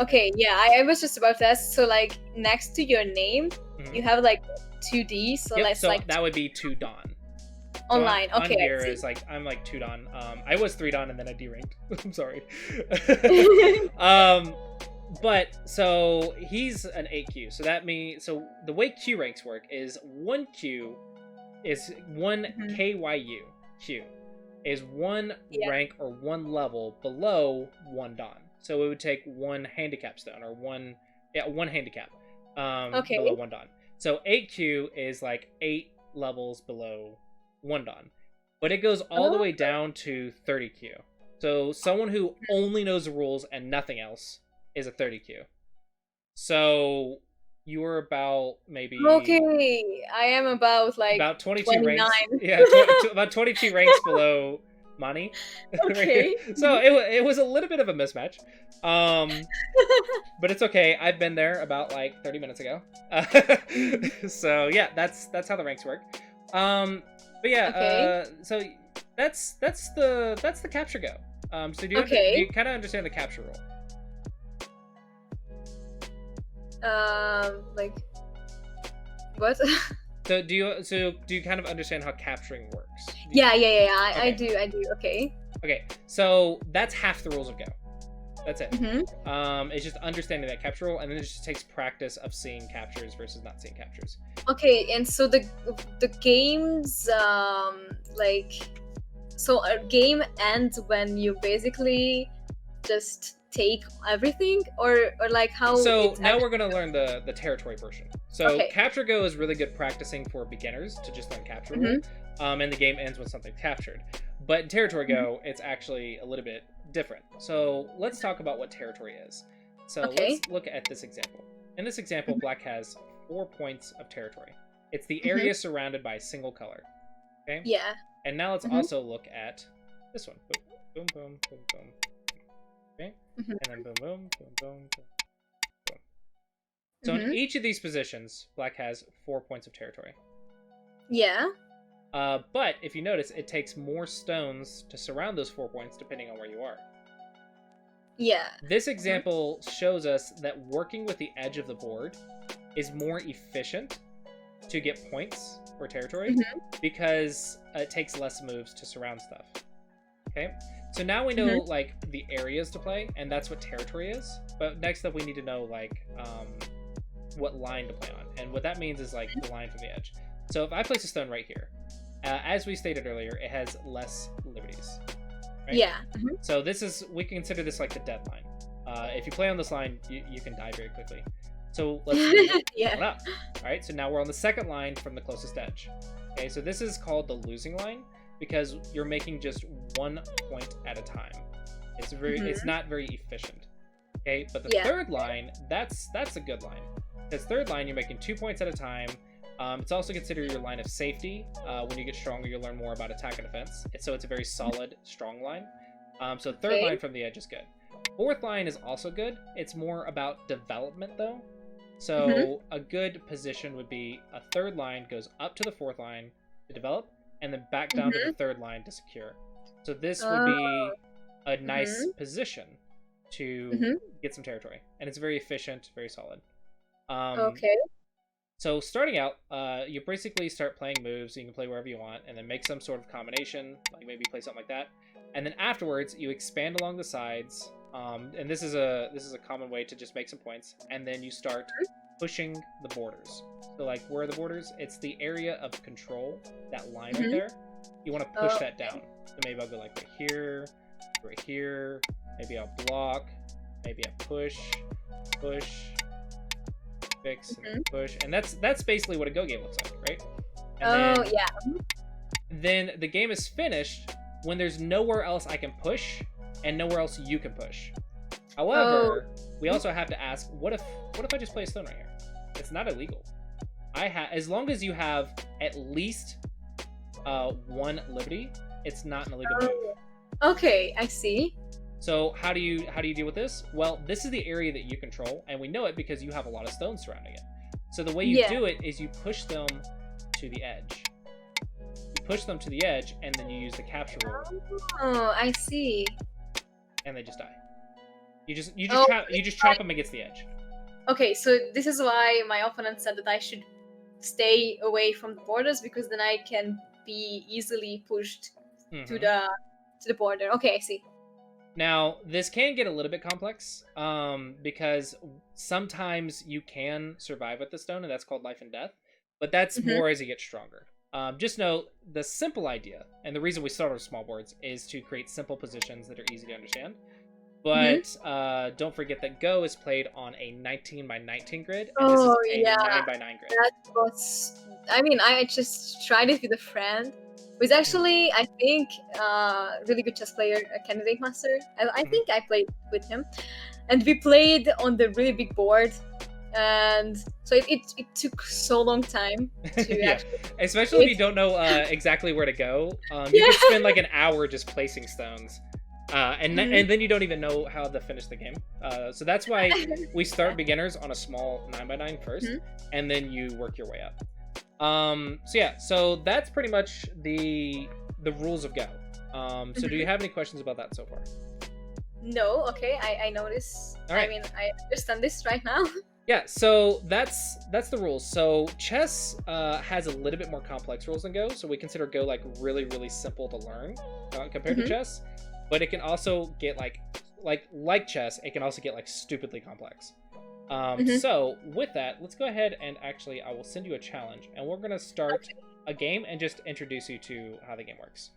Okay, yeah, I was just about to ask. So like next to your name, you have like 2D, so that's so like that would be 2 Dan. Online. So okay. On here is like I'm like 2 Dan. I was 3 Dan and then I deranked. I'm sorry. But so he's an 8Q. So that means the way Q ranks work is 1Q is 1 KYU. Q is 1 rank or 1 level below 1 Dan. So it would take 1 handicap stone or 1 handicap below 1 Dan. So 8Q is like 8 levels below 1 Dan. But it goes all the way down to 30Q. So someone who only knows the rules and nothing else is a 30Q. So you're about maybe... Okay, I am about like about 22 29. ranks. Yeah, about 22 ranks below Mani. Okay. So it was a little bit of a mismatch. But it's okay. I've been there about like 30 minutes ago. So yeah, that's how the ranks work. But yeah, so that's the capture go. So do you kind of understand the capture rule? Like what? So do you kind of understand how capturing works? Yeah. I do. Okay. Okay, so that's half the rules of Go. That's it. It's just understanding that capture rule, and then it just takes practice of seeing captures versus not seeing captures. Okay, and so the games so a game ends when you basically just take everything, or like how? So now we're gonna learn the territory version. So Capture Go is really good practicing for beginners to just learn capture rule. And the game ends when something's captured. But in Territory Go, it's actually a little bit different. So let's talk about what territory is. So let's look at this example. In this example, Black has 4 points of territory. It's the area surrounded by a single color. Okay? Yeah. And now let's also look at this one. Boom, boom, boom, boom, boom. Okay? And then boom, boom, boom, boom, boom, boom. So in each of these positions, Black has 4 points of territory. Yeah. But if you notice, it takes more stones to surround those 4 points depending on where you are. Yeah. This example shows us that working with the edge of the board is more efficient to get points for territory because it takes less moves to surround stuff. Okay? So now we know like the areas to play, and that's what territory is. But next up we need to know like what line to play on. And what that means is like the line from the edge. So if I place a stone right here, as we stated earlier, it has less liberties. Right? Yeah. So we can consider this like the deadline. If you play on this line, you can die very quickly. So let's it up. All right, so now we're on the second line from the closest edge. Okay, so this is called the losing line because you're making just 1 point at a time. It's it's not very efficient. Okay, but the third line, that's a good line. Because third line, you're making 2 points at a time. It's also considered your line of safety. When you get stronger, you'll learn more about attack and defense. So it's a very solid, strong line. So third line from the edge is good. Fourth line is also good. It's more about development, though. So a good position would be a third line goes up to the fourth line to develop, and then back down to the third line to secure. So this would be a nice position to get some territory. And it's very efficient, very solid. So starting out, you basically start playing moves. You can play wherever you want, and then make some sort of combination, like maybe play something like that. And then afterwards, you expand along the sides, and this is a common way to just make some points. And then you start pushing the borders. So like, where are the borders? It's the area of control, that line right there. You want to push that down. So maybe I'll go like right here, right here. Maybe I'll block. Maybe I push, fix, and push, and that's basically what a Go game looks like, right? And then the game is finished when there's nowhere else I can push and nowhere else you can push. However, we also have to ask, what if I just play a stone right here? It's not illegal. As long as you have at least one liberty, it's not an illegal move. Okay, I see. So how do you deal with this? Well, this is the area that you control, and we know it because you have a lot of stones surrounding it. So the way you do it is you push them to the edge. You push them to the edge, and then you use the capture rule. Oh, I see. And they just die. You just chop them against the edge. Okay, so this is why my opponent said that I should stay away from the borders, because then I can be easily pushed to the border. Okay, I see. Now, this can get a little bit complex, because sometimes you can survive with the stone, and that's called life and death, but that's more as you get stronger. Just know the simple idea, and the reason we start with small boards, is to create simple positions that are easy to understand. But don't forget that Go is played on a 19x19 grid, and this is a 9x9 grid. That was... I mean, I just tried it with a friend. Who is actually, I think, really good chess player, a candidate master. I think I played with him. And we played on the really big board. And so it took so long time to actually... Especially if you don't know exactly where to go. You can spend like an hour just placing stones. And then you don't even know how to finish the game. So that's why we start beginners on a small 9x9 first, and then you work your way up. So that's pretty much the rules of Go. So do you have any questions about that so far? No, okay, I know this. All right. I mean, I understand this right now. Yeah, so that's the rules. So chess has a little bit more complex rules than Go, so we consider Go like really, really simple to learn compared to chess. But it can also get like chess, it can also get like stupidly complex. So with that, let's go ahead and actually I will send you a challenge, and we're gonna start a game and just introduce you to how the game works.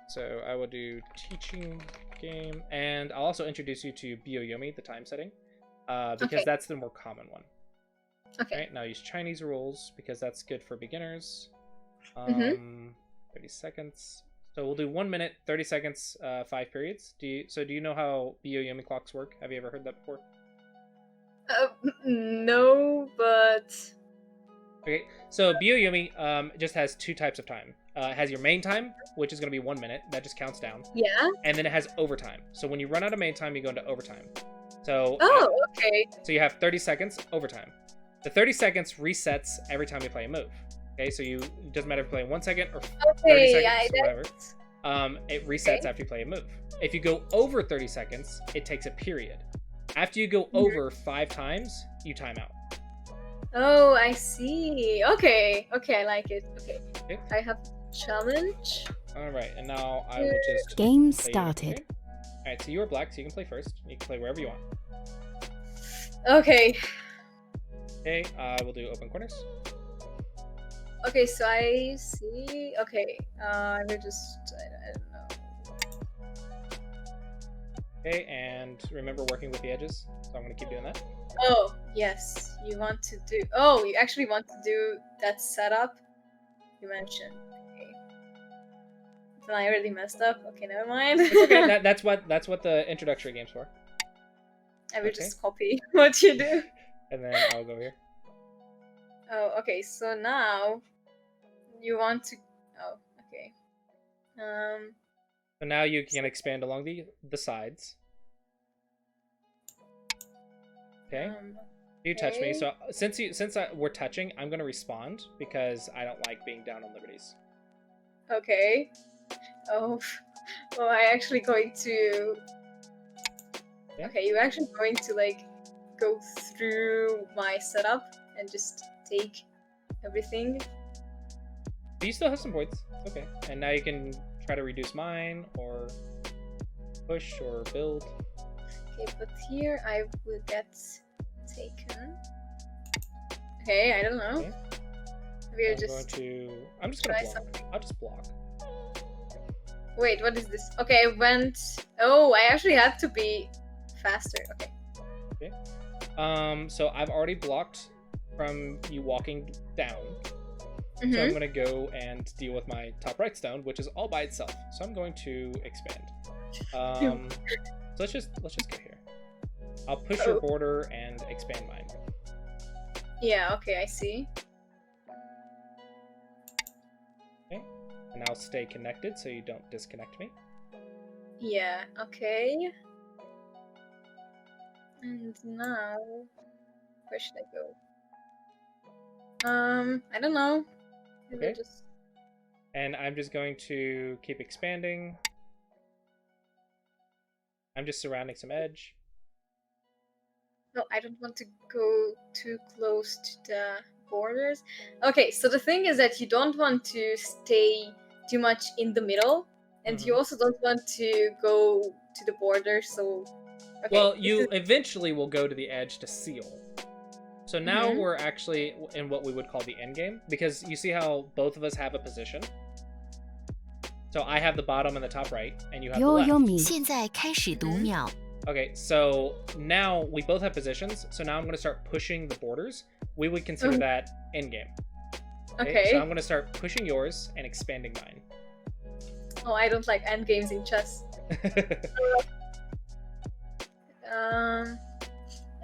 So I will do teaching game, and I'll also introduce you to Byoyomi, the time setting, because that's the more common one. Okay. Right, now use Chinese rules because that's good for beginners. 30 seconds. So we'll do 1 minute, 30 seconds, 5 periods. Do you know how Byoyomi clocks work? Have you ever heard that before? No, but... Okay, so Byoyomi just has 2 types of time. It has your main time, which is going to be 1 minute. That just counts down. Yeah. And then it has overtime. So when you run out of main time, you go into overtime. So okay. So you have 30 seconds overtime. The 30 seconds resets every time you play a move. Okay, so it doesn't matter if you play in 1 second or 30 seconds or whatever. It resets after you play a move. If you go over 30 seconds, it takes a period. After you go over 5 times, you time out. Oh, I see. Okay, I like it. Okay. I have challenge. All right, and now I will just... Game started. All right, so you are black, so you can play first. You can play wherever you want. Okay. Okay, I will do open corners. Okay, so I see. Okay, I will just... I don't know. Okay, and remember working with the edges, so I'm going to keep doing that. Oh, yes. You want to do... Oh, you actually want to do that setup you mentioned. Okay. Then I already messed up. Okay, never mind. It's okay, that's what the introductory game's for. I will just copy what you do. And then I'll go here. Oh, okay, so now you want to... Oh, okay. So now you can expand along the sides. Okay. You touch me. So since we're touching, I'm gonna respond because I don't like being down on liberties. Okay. Oh, I actually going to... Yeah. Okay, you're actually going to like go through my setup and just take everything. But you still have some points. Okay. And now you can try to reduce mine or push or build. Okay, but here I will get taken. Okay, I don't know. Okay. I'm just gonna block. Wait, what is this? Okay, I went. Oh, I actually had to be faster. Okay. So I've already blocked from you walking down. Mm-hmm. So I'm going to go and deal with my top right stone, which is all by itself. So I'm going to expand. So let's just go here. I'll push your border and expand mine. Yeah, okay, I see. Okay. And I'll stay connected so you don't disconnect me. Yeah, okay. And now, where should I go? I don't know. Maybe Okay. And I'm just going to keep expanding. I'm just surrounding some edge. No, I don't want to go too close to the borders. Okay, so the thing is that you don't want to stay too much in the middle, and you also don't want to go to the border, so... Okay, well, you eventually will go to the edge to seal. So now we're actually in what we would call the end game, because you see how both of us have a position? So I have the bottom and the top right, and you have the left. Okay, so now we both have positions, so now I'm going to start pushing the borders. We would consider that end game. Okay. So I'm going to start pushing yours and expanding mine. Oh, I don't like end games in chess. Oh,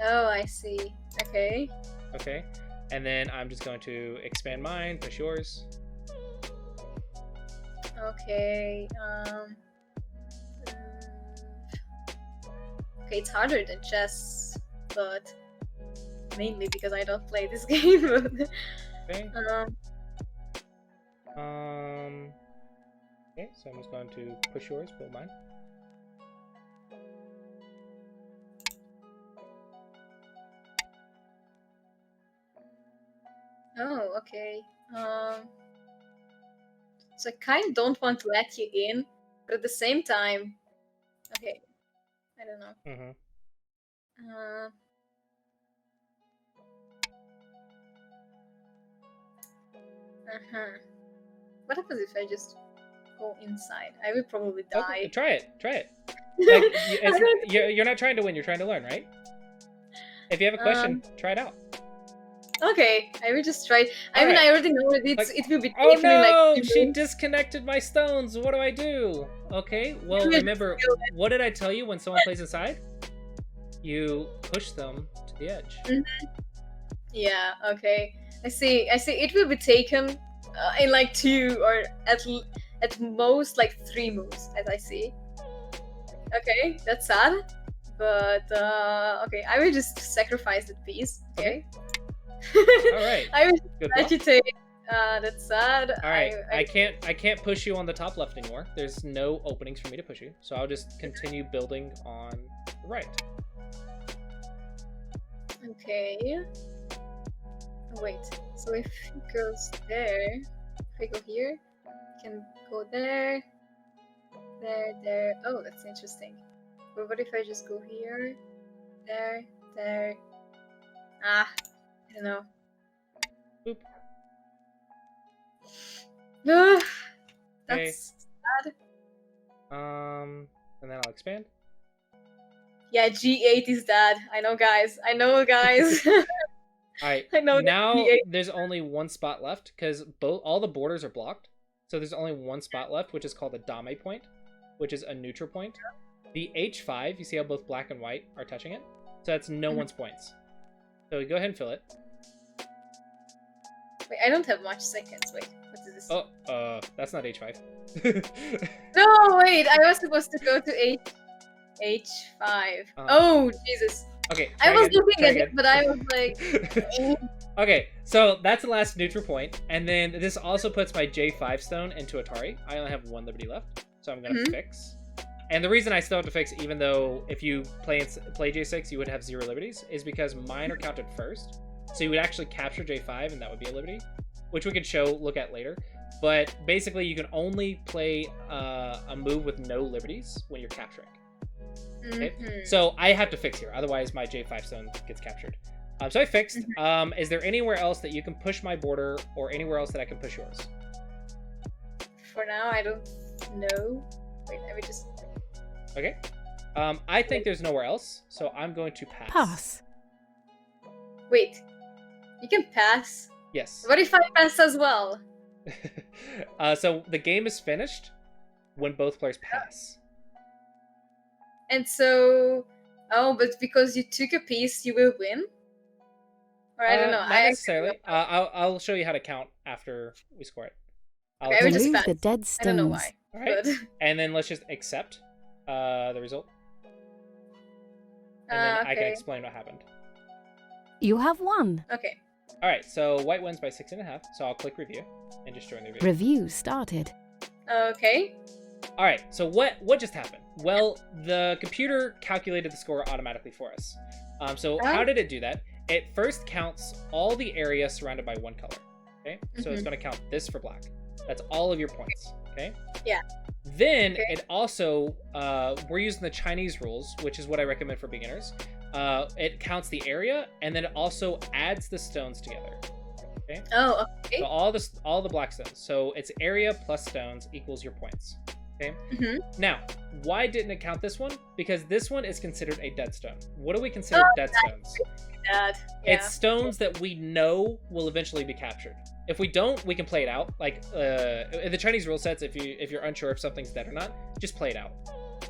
I see. Okay. Okay. And then I'm just going to expand mine, push yours. Okay. Okay, it's harder than chess, but mainly because I don't play this game. Okay. Okay, so I'm just going to push yours, build mine. Oh, okay. So I kind of don't want to let you in, but at the same time, okay, I don't know. What happens if I just go inside? I will probably die. Okay, try it. Like, you're not trying to win, you're trying to learn, right? If you have a question, try it out. Okay, I will just try. I mean, I already know it will be. Oh no! She disconnected my stones. What do I do? Okay. Well, remember, what did I tell you when someone plays inside? You push them to the edge. Yeah. Okay. I see. It will be taken in like 2 or at most like 3 moves, as I see. Okay, that's sad. But okay, I will just sacrifice that piece. Okay. Alright. I will let you take. That's sad. Alright, I can't push you on the top left anymore. There's no openings for me to push you, so I'll just continue building on the right. Okay. Wait. So if he goes there, if I go here, I can go there, there. Oh, that's interesting. But what if I just go here, there? Ah. I don't know. Boop. That's sad. And then I'll expand. Yeah, G8 is dead. I know, guys. Alright, I know. Now there's only one spot left because all the borders are blocked. So there's only one spot left, which is called a dame point, which is a neutral point. The H5, you see how both black and white are touching it? So that's no one's points. So go ahead and fill it. Wait, I don't have much seconds. Wait, what is this? Oh, that's not H5. No, wait, I was supposed to go to H5. Oh, Jesus. Okay. I was looking at it, but I was like... Okay, so that's the last neutral point, and then this also puts my J5 stone into Atari. I only have 1 liberty left, so I'm gonna fix. And the reason I still have to fix, even though if you play J6, you would have 0 liberties, is because mine are counted first. So you would actually capture J5, and that would be a liberty, which we could look at later. But basically, you can only play a move with no liberties when you're capturing. Okay? So I have to fix here, otherwise my J5 stone gets captured. So I fixed. Is there anywhere else that you can push my border, or anywhere else that I can push yours? For now, I don't know. Wait, let me just. Okay. I think there's nowhere else, so I'm going to pass. Pass. Wait, you can pass. Yes. What if I pass as well? So the game is finished when both players pass. And so, but because you took a piece, you will win. Or I don't know. Not necessarily. I'll show you how to count after we score it. Okay, we just Remove pass. the dead I don't know stones. why. All right. But And then let's just accept the result. And then I can okay. explain what happened. You have won. Okay. All right, so white wins by 6.5. So I'll click review and just join the review. Review started. Okay. All right, so what just happened? Well, the computer calculated the score automatically for us. So how did it do that? It first counts all the area surrounded by one color. Okay, so it's going to count this for black. That's all of your points. Okay. Yeah. Then it also, we're using the Chinese rules, which is what I recommend for beginners. It counts the area, and then it also adds the stones together. Okay. Oh, okay. So all the black stones. So it's area plus stones equals your points. Okay. Now, why didn't it count this one? Because this one is considered a dead stone. What do we consider dead stones? Yeah. It's stones that we know will eventually be captured. If we don't, we can play it out. Like in the Chinese rule sets, if you're unsure if something's dead or not, just play it out,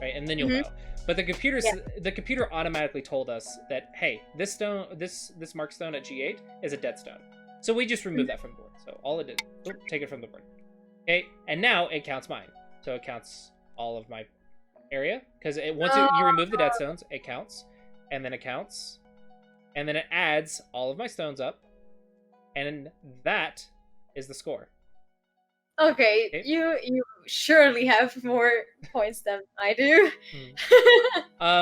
right? And then you'll know. But the computer automatically told us that, hey, this stone, this mark stone at G8 is a dead stone. So we just removed that from the board. So all it did, take it from the board. Okay, and now it counts mine. So it counts all of my area because once you remove the dead stones, it counts, and then it counts, and then it adds all of my stones up, and that is the score. Okay, you surely have more points than I do.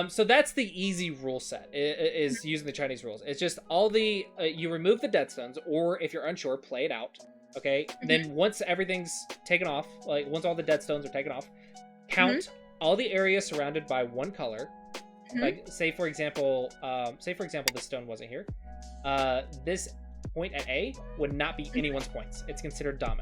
So that's the easy rule set, is using the Chinese rules. It's just all the you remove the dead stones, or if you're unsure, play it out. Okay, then once everything's taken off, like once all the dead stones are taken off, count all the area surrounded by one color. Like say for example, this stone wasn't here. This point at A would not be anyone's points. It's considered dame.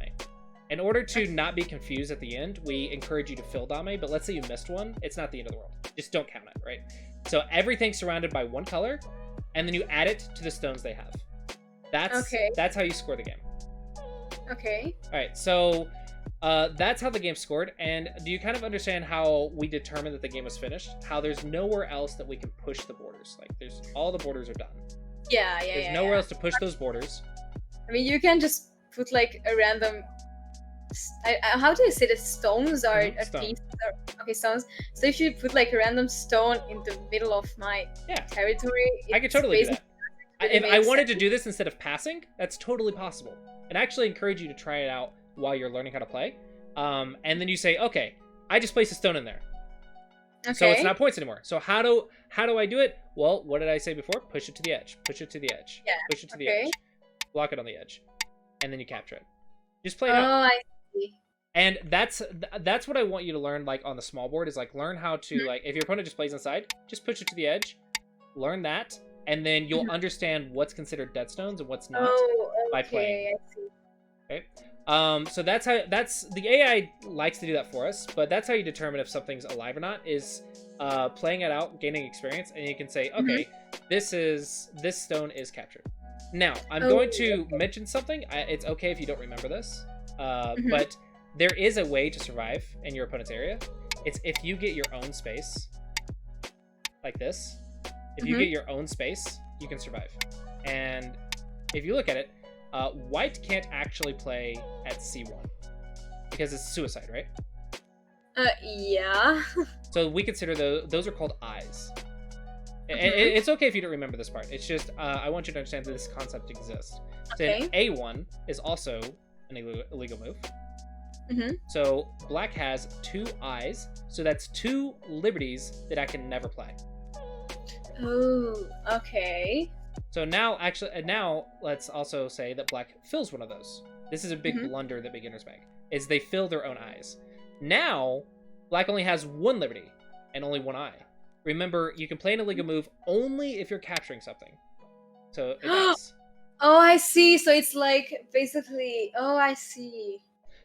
In order to not be confused at the end, we encourage you to fill dame, but let's say you missed one, it's not the end of the world. Just don't count it, right? So everything's surrounded by one color, and then you add it to the stones they have. That's how you score the game. Okay. All right, so that's how the game scored. And do you kind of understand how we determined that the game was finished? How there's nowhere else that we can push the borders. Like all the borders are done. Yeah. There's nowhere else to push those borders. I mean, you can just put like a random. How do you say that? Stones are a piece. Okay, stones. So if you put like a random stone in the middle of my territory, I could totally do that. If I wanted to do this instead of passing, that's totally possible. And I actually encourage you to try it out while you're learning how to play. And then you say, okay, I just placed a stone in there. Okay. So it's not points anymore. So how do I do it? Well, what did I say before? Push it to the edge. Push it to the edge. Yeah. Push it to the edge. Block it on the edge. And then you capture it. Just play it out. Oh, I see. And that's what I want you to learn, like on the small board, is like learn how to like if your opponent just plays inside, just push it to the edge. Learn that. And then you'll understand what's considered dead stones and what's not by playing. I see. Okay. So that's the AI likes to do that for us, but that's how you determine if something's alive or not, is playing it out, gaining experience, and you can say, okay, this stone is captured. Now, I'm going to mention something. It's okay if you don't remember this, but there is a way to survive in your opponent's area. It's if you get your own space, like this. If you get your own space, you can survive. And if you look at it, white can't actually play at C1 because it's suicide, right? Yeah. So we consider those are called eyes. It's okay if you don't remember this part. It's just I want you to understand that this concept exists. So A1 is also an illegal move. So black has 2 eyes, so that's 2 liberties that I can never play. Oh, okay. So now let's also say that black fills one of those. This is a big blunder that beginners make, is they fill their own eyes. Now, black only has 1 liberty and only 1 eye. Remember, you can play an illegal move only if you're capturing something. So it does. Oh, I see. So it's like basically. Oh, I see.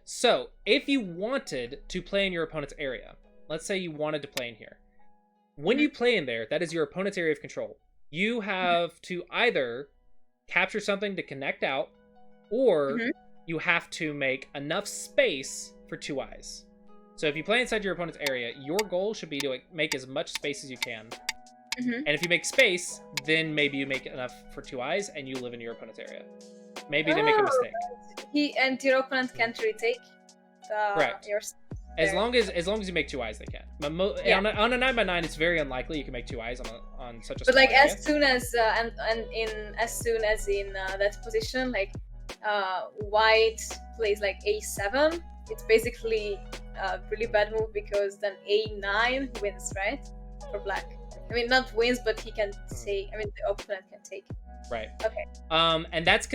So if you wanted to play in your opponent's area, let's say you wanted to play in here. When you play in there, that is your opponent's area of control. You have to either capture something to connect out, or you have to make enough space for 2 eyes. So if you play inside your opponent's area, your goal should be to make as much space as you can. And if you make space, then maybe you make enough for 2 eyes and you live in your opponent's area. Maybe they make a mistake. Your opponent can't retake your as long as you make 2 eyes, they can. But on a 9x9, it's very unlikely you can make 2 eyes on such a. But like area. as soon as in that position, like white plays like a7, it's basically a really bad move because then a9 wins, right? For black. I mean, not wins, but he can take. I mean, the opponent can take. Right. Okay. And that's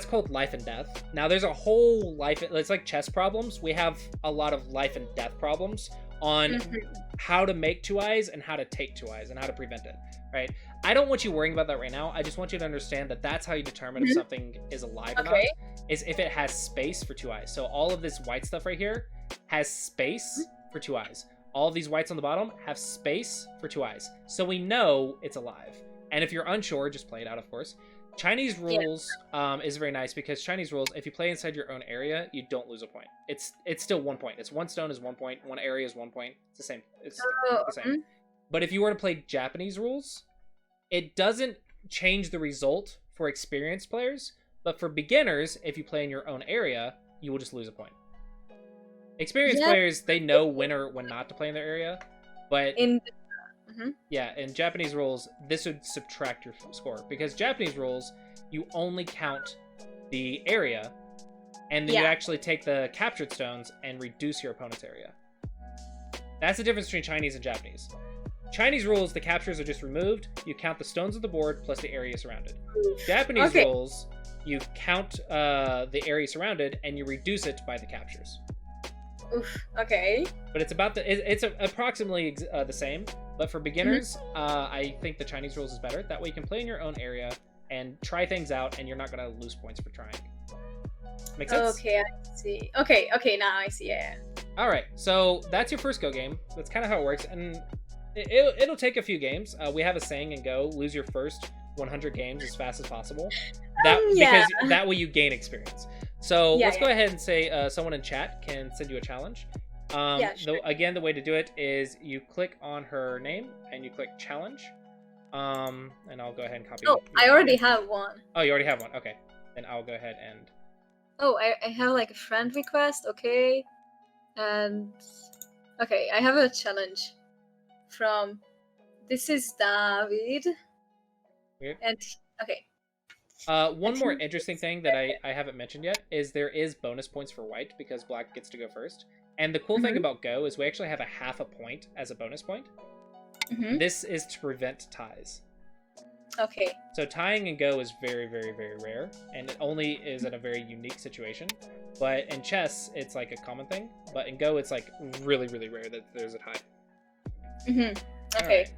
called life and death. Now there's a whole life. It's like chess problems. We have a lot of life and death problems on how to make 2 eyes and how to take 2 eyes and how to prevent it. Right. I don't want you worrying about that right now. I just want you to understand that that's how you determine if something is alive or not. Is if it has space for 2 eyes. So all of this white stuff right here has space for 2 eyes. All of these whites on the bottom have space for 2 eyes. So we know it's alive. And if you're unsure, just play it out, of course. Chinese rules is very nice because Chinese rules, if you play inside your own area, you don't lose a point. It's still 1 point. It's 1 stone is 1 point. 1 area is 1 point. It's the same. It's the same. But if you were to play Japanese rules, it doesn't change the result for experienced players. But for beginners, if you play in your own area, you will just lose a point. Experienced players, they know when or when not to play in their area. But in Japanese rules, this would subtract your score because Japanese rules, you only count the area, and then you actually take the captured stones and reduce your opponent's area. That's the difference between Chinese and Japanese. Chinese rules, the captures are just removed. You count the stones of the board plus the area surrounded. Japanese rules, you count the area surrounded and you reduce it by the captures. Oof, okay. But it's about it's approximately the same. But for beginners, I think the Chinese rules is better. That way you can play in your own area and try things out, and you're not gonna lose points for trying. Make sense? Okay, I see. Okay, now I see. Yeah. All right, so that's your first Go game. That's kind of how it works, and it'll take a few games. We have a saying in Go: lose your first 100 games as fast as possible. Because that way you gain experience. So let's go ahead and say someone in chat can send you a challenge. Sure. Again, the way to do it is you click on her name and you click challenge. And I'll go ahead and copy. Oh, I already have one. Oh, you already have one. Okay, then I'll go ahead and. Oh, I have like a friend request. Okay, and okay, I have a challenge from. This is David. Weird. And okay. One more interesting thing that I haven't mentioned yet is there is bonus points for white because black gets to go first. And the cool thing about Go is we actually have a half a point as a bonus point. This is to prevent ties. Okay. So tying in Go is very, very, very rare, and it only is in a very unique situation. But in chess, it's like a common thing. But in Go, it's like really, really rare that there's a tie. Okay. Right.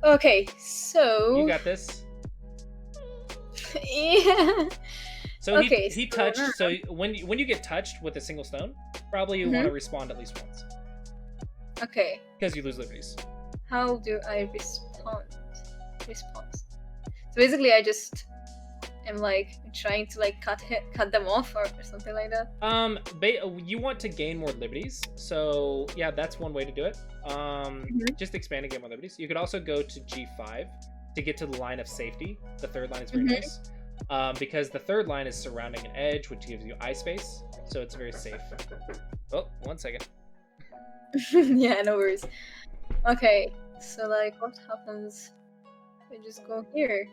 Okay, so you got this. Yeah. So he touched. So when you get touched with a single stone, probably you want to respond at least once. Okay. Because you lose liberties. How do I respond? So basically, I just am like trying to like cut them off or something like that. You want to gain more liberties, so yeah, that's one way to do it. Just expand and get more liberties. You could also go to G5 to get to the line of safety. The third line is very nice. Because the third line is surrounding an edge, which gives you eye space, so it's very safe. Oh, 1 second. Yeah, no worries. Okay, so like, what happens? I just go here.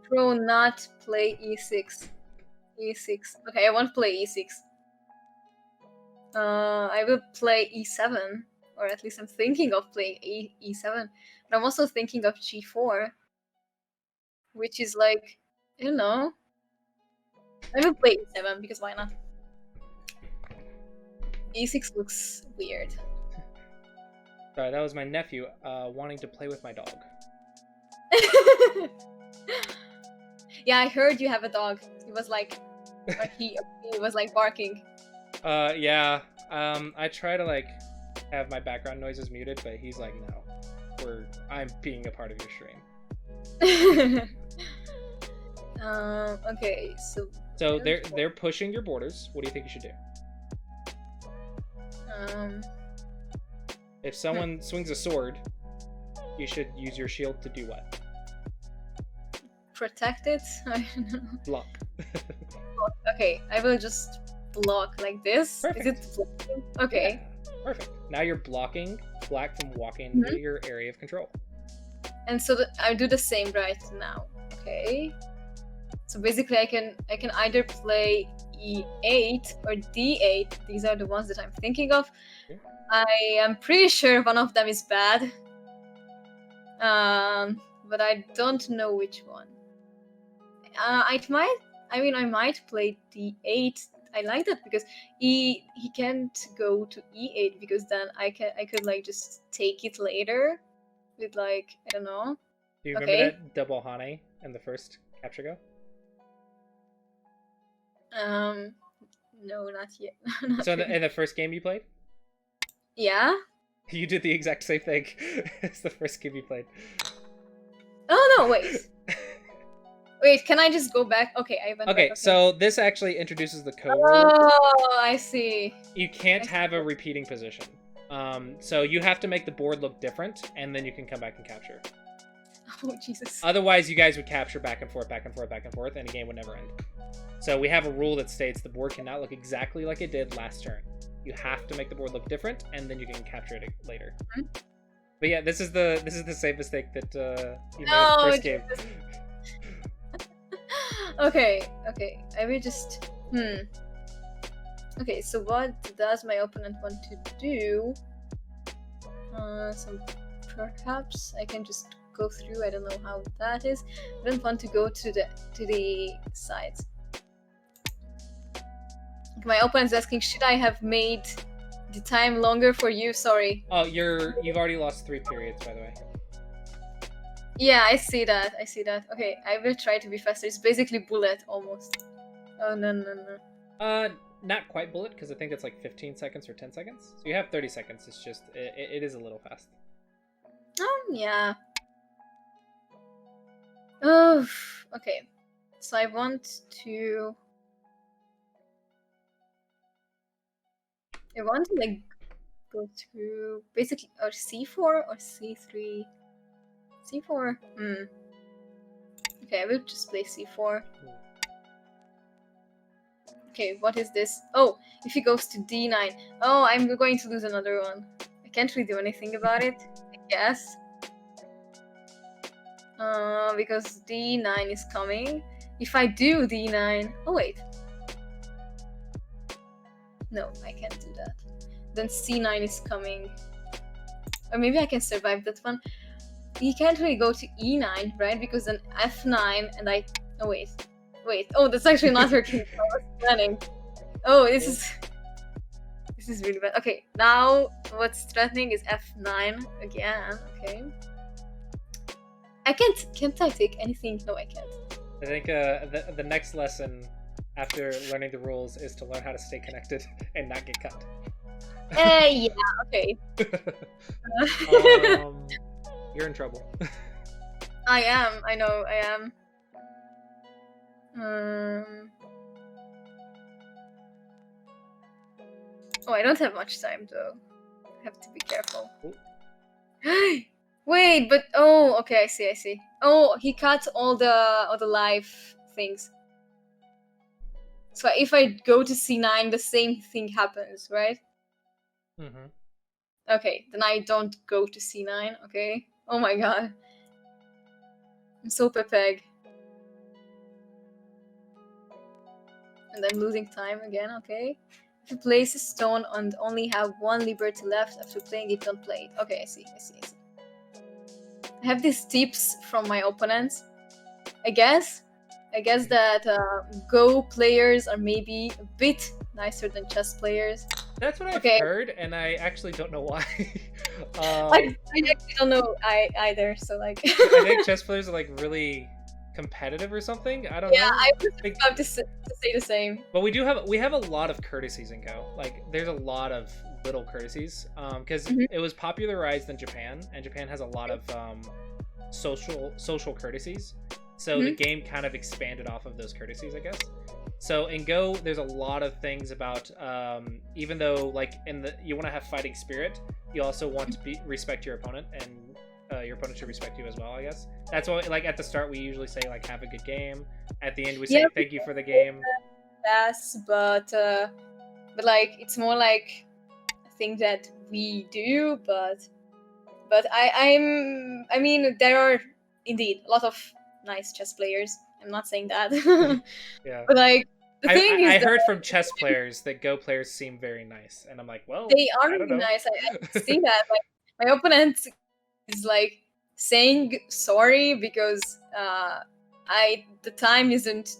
Pro not play e6. E6. Okay, I won't play e6. I will play e7, or at least I'm thinking of playing e7. But I'm also thinking of g4. Which is like, I don't know. I will play e7 because why not? e6 looks weird. Sorry, that was my nephew wanting to play with my dog. Yeah, I heard you have a dog. He was like, he was like barking. Yeah. I try to like have my background noises muted, but he's like, no, I'm being a part of your stream. Okay, so they're pushing your borders. What do you think you should do? If someone swings a sword, you should use your shield to do what? Protect it. I don't know. Block. Okay, I will just block like this. Perfect. Is it blocking? Okay. Yeah, perfect. Now you're blocking Black from walking into your area of control. And so I do the same right now. Okay. So basically, I can either play E8 or D8. These are the ones that I'm thinking of. Okay. I am pretty sure one of them is bad. But I don't know which one. I might play D8. I like that because he can't go to E8 because then I could like just take it later with like, I don't know. Do you remember that double Hane in the first capture go? No, not yet. So in the first game you played? Yeah. You did the exact same thing as the first game you played. Oh no! Wait. Wait, can I just go back? Okay, I went back. Okay, so this actually introduces the code rule. Oh, I see. You can't have a repeating position. So you have to make the board look different, and then you can come back and capture. Oh, Jesus. Otherwise, you guys would capture back and forth, back and forth, back and forth, and the game would never end. So we have a rule that states the board cannot look exactly like it did last turn. You have to make the board look different, and then you can capture it later. Mm-hmm. But yeah, this is the same mistake that you made in the first game. Okay. I will just... Okay, so what does my opponent want to do? Perhaps I can just go through. I don't know how that is. I don't want to go to the sides. My opponent's asking, should I have made the time longer for you? Sorry. Oh, you've already lost 3 periods, by the way. Yeah, I see that. Okay, I will try to be faster. It's basically bullet, almost. Oh, no. Not quite bullet, because I think it's like 15 seconds or 10 seconds. So you have 30 seconds. It's just, it is a little fast. Yeah. Oh, okay. So I want to like go to basically or C4 or C3. C4. Okay, I will just play C4. Okay, what is this? Oh, if he goes to D9. Oh, I'm going to lose another one. I can't really do anything about it, I guess. Because D9 is coming. If I do D9... Oh, wait. No, I can't do that. Then C9 is coming. Or maybe I can survive that one. He can't really go to E9, right? Because then F9 and I... Oh, wait. Oh, that's actually not working. I was planning. Oh, this is really bad. Okay, now what's threatening is F9 again. Okay. I can't I take anything? No, I can't. I think the next lesson after learning the rules is to learn how to stay connected and not get cut. Yeah, okay. You're in trouble. I am. I know. I am. Oh, I don't have much time though. I have to be careful. Wait, but oh, okay, I see. Oh, he cut all the life things. So if I go to C9, the same thing happens, right? Mm-hmm. Okay, then I don't go to C9. Okay. Oh my god. I'm so pepeg. And I'm losing time again, okay? If you place a stone and only have 1 liberty left after playing it, don't play it. Okay, I see. I have these tips from my opponents. I guess that Go players are maybe a bit nicer than chess players. That's what I've heard, and I actually don't know why. I actually don't know either, so like... I think chess players are like really competitive or something. I don't know. I was about to say the same. But we have a lot of courtesies in Go. Like there's a lot of little courtesies because it was popularized in Japan, and Japan has a lot of social courtesies. So the game kind of expanded off of those courtesies, I guess. So in Go, there's a lot of things about even though like you want to have fighting spirit, you also want to respect your opponent, and your opponent should respect you as well, I guess. That's why, like, at the start we usually say like have a good game. At the end we say thank you for the game. Yes, but like it's more like a thing that we do, but I mean there are indeed a lot of nice chess players. I'm not saying that. Yeah. But like the thing is I heard from chess players that Go players seem very nice, and I'm like, well, they are really nice. I see that. Like my opponent is like saying sorry because the time isn't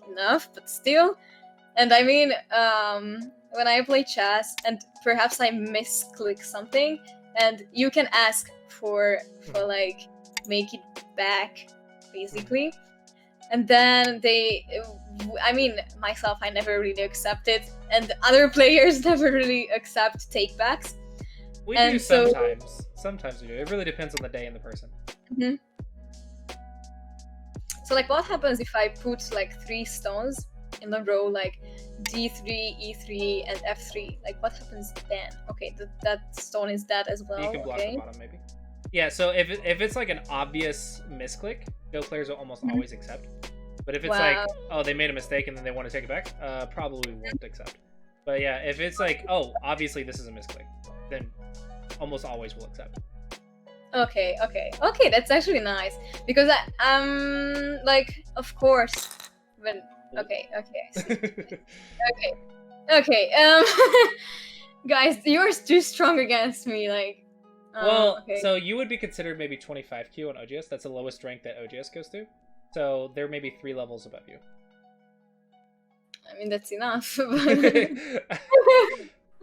enough, but still. And I mean when I play chess and perhaps I misclick something, and you can ask for like make it back basically, and then myself, I never really accept it, and other players never really accept takebacks. We do sometimes. Sometimes we do. It really depends on the day and the person. Mm-hmm. So like what happens if I put like 3 stones in a row, like d3, e3, and f3? Like what happens then? Okay, that stone is dead as well. You can block the bottom maybe. Yeah, so if it's like an obvious misclick, Go players will almost always accept. But if it's like, oh, they made a mistake and then they want to take it back, probably won't accept. But yeah, if it's like, oh, obviously this is a misclick, then almost always will accept. Okay, that's actually nice, because like of course when okay I see. okay guys, you're too strong against me, like so you would be considered maybe 25Q on OGS. That's the lowest rank that OGS goes to. So there may be 3 levels above you. I mean, that's enough.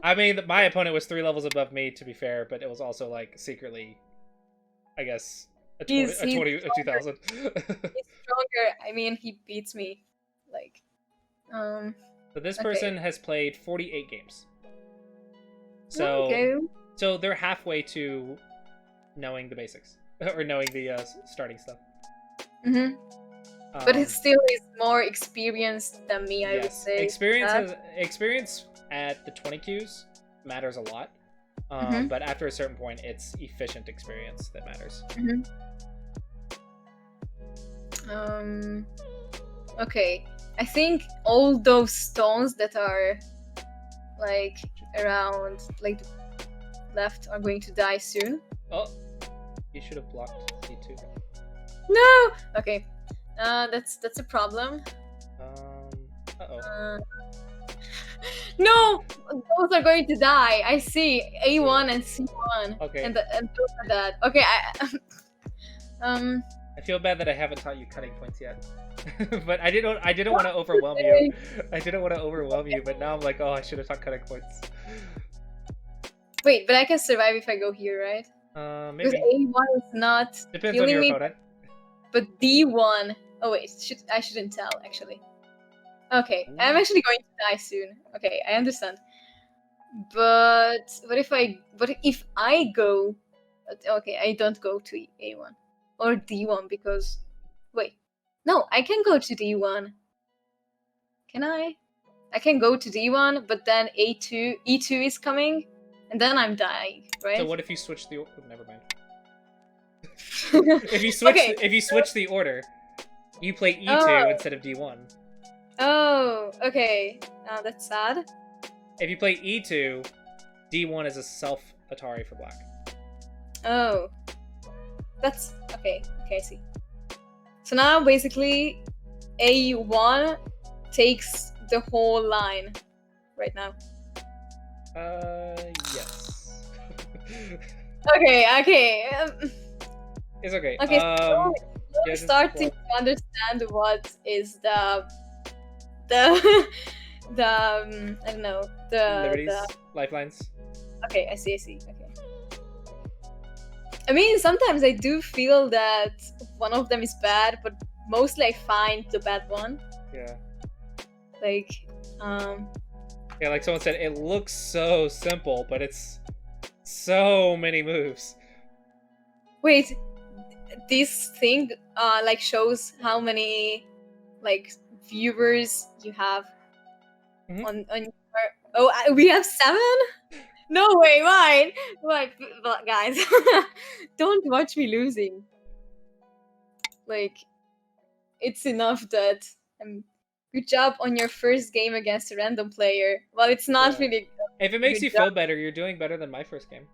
I mean, my opponent was 3 levels above me, to be fair, but it was also like secretly, I guess, a 2000. He's stronger. I mean, he beats me. Like, But this person has played 48 games. So, so they're halfway to knowing the basics or knowing the starting stuff. Mm-hmm. But he still is more experienced than me, I would say. Experience at the 20 Qs matters a lot. But after a certain point, it's efficient experience that matters. Okay. I think all those stones that are like around like left are going to die soon. Oh, you should have blocked C2. No. Okay. That's a problem. No, those are going to die. I see A1 and C1. Okay. And those are dead. Okay. I feel bad that I haven't taught you cutting points yet. But I didn't want to overwhelm you. I didn't want to overwhelm you, but now I'm like, oh, I should have taught cutting points. Wait, but I can survive if I go here, right? Maybe. Because A1 is not. Depends on your opponent. But D1. Oh wait, I shouldn't tell actually. Okay, I'm actually going to die soon. Okay, I understand. But what if I go? Okay, I don't go to A1 or D1 because wait, no, I can go to D1. Can I? I can go to D1, but then E2 is coming, and then I'm dying, right? So what if you switch the order? Never mind. If you switch the order, you play E2 instead of D1. Oh, okay. That's sad. If you play E2, D1 is a self Atari for black. Oh, that's okay. Okay, I see. So now basically, A1 takes the whole line right now. Yes. Okay. It's okay. Okay, so we're starting to understand what is the I don't know, liberties, lifelines. Okay, I see. I mean, sometimes I do feel that one of them is bad, but mostly I find the bad one. Yeah. Like, Yeah, like someone said, it looks so simple, but it's so many moves. wait, this thing like shows how many like viewers you have on your. Oh, we have 7. No way, why? Why, guys? Don't watch me losing. Like, it's enough that good job on your first game against a random player. Well, it's not really. If it makes you feel better, you're doing better than my first game.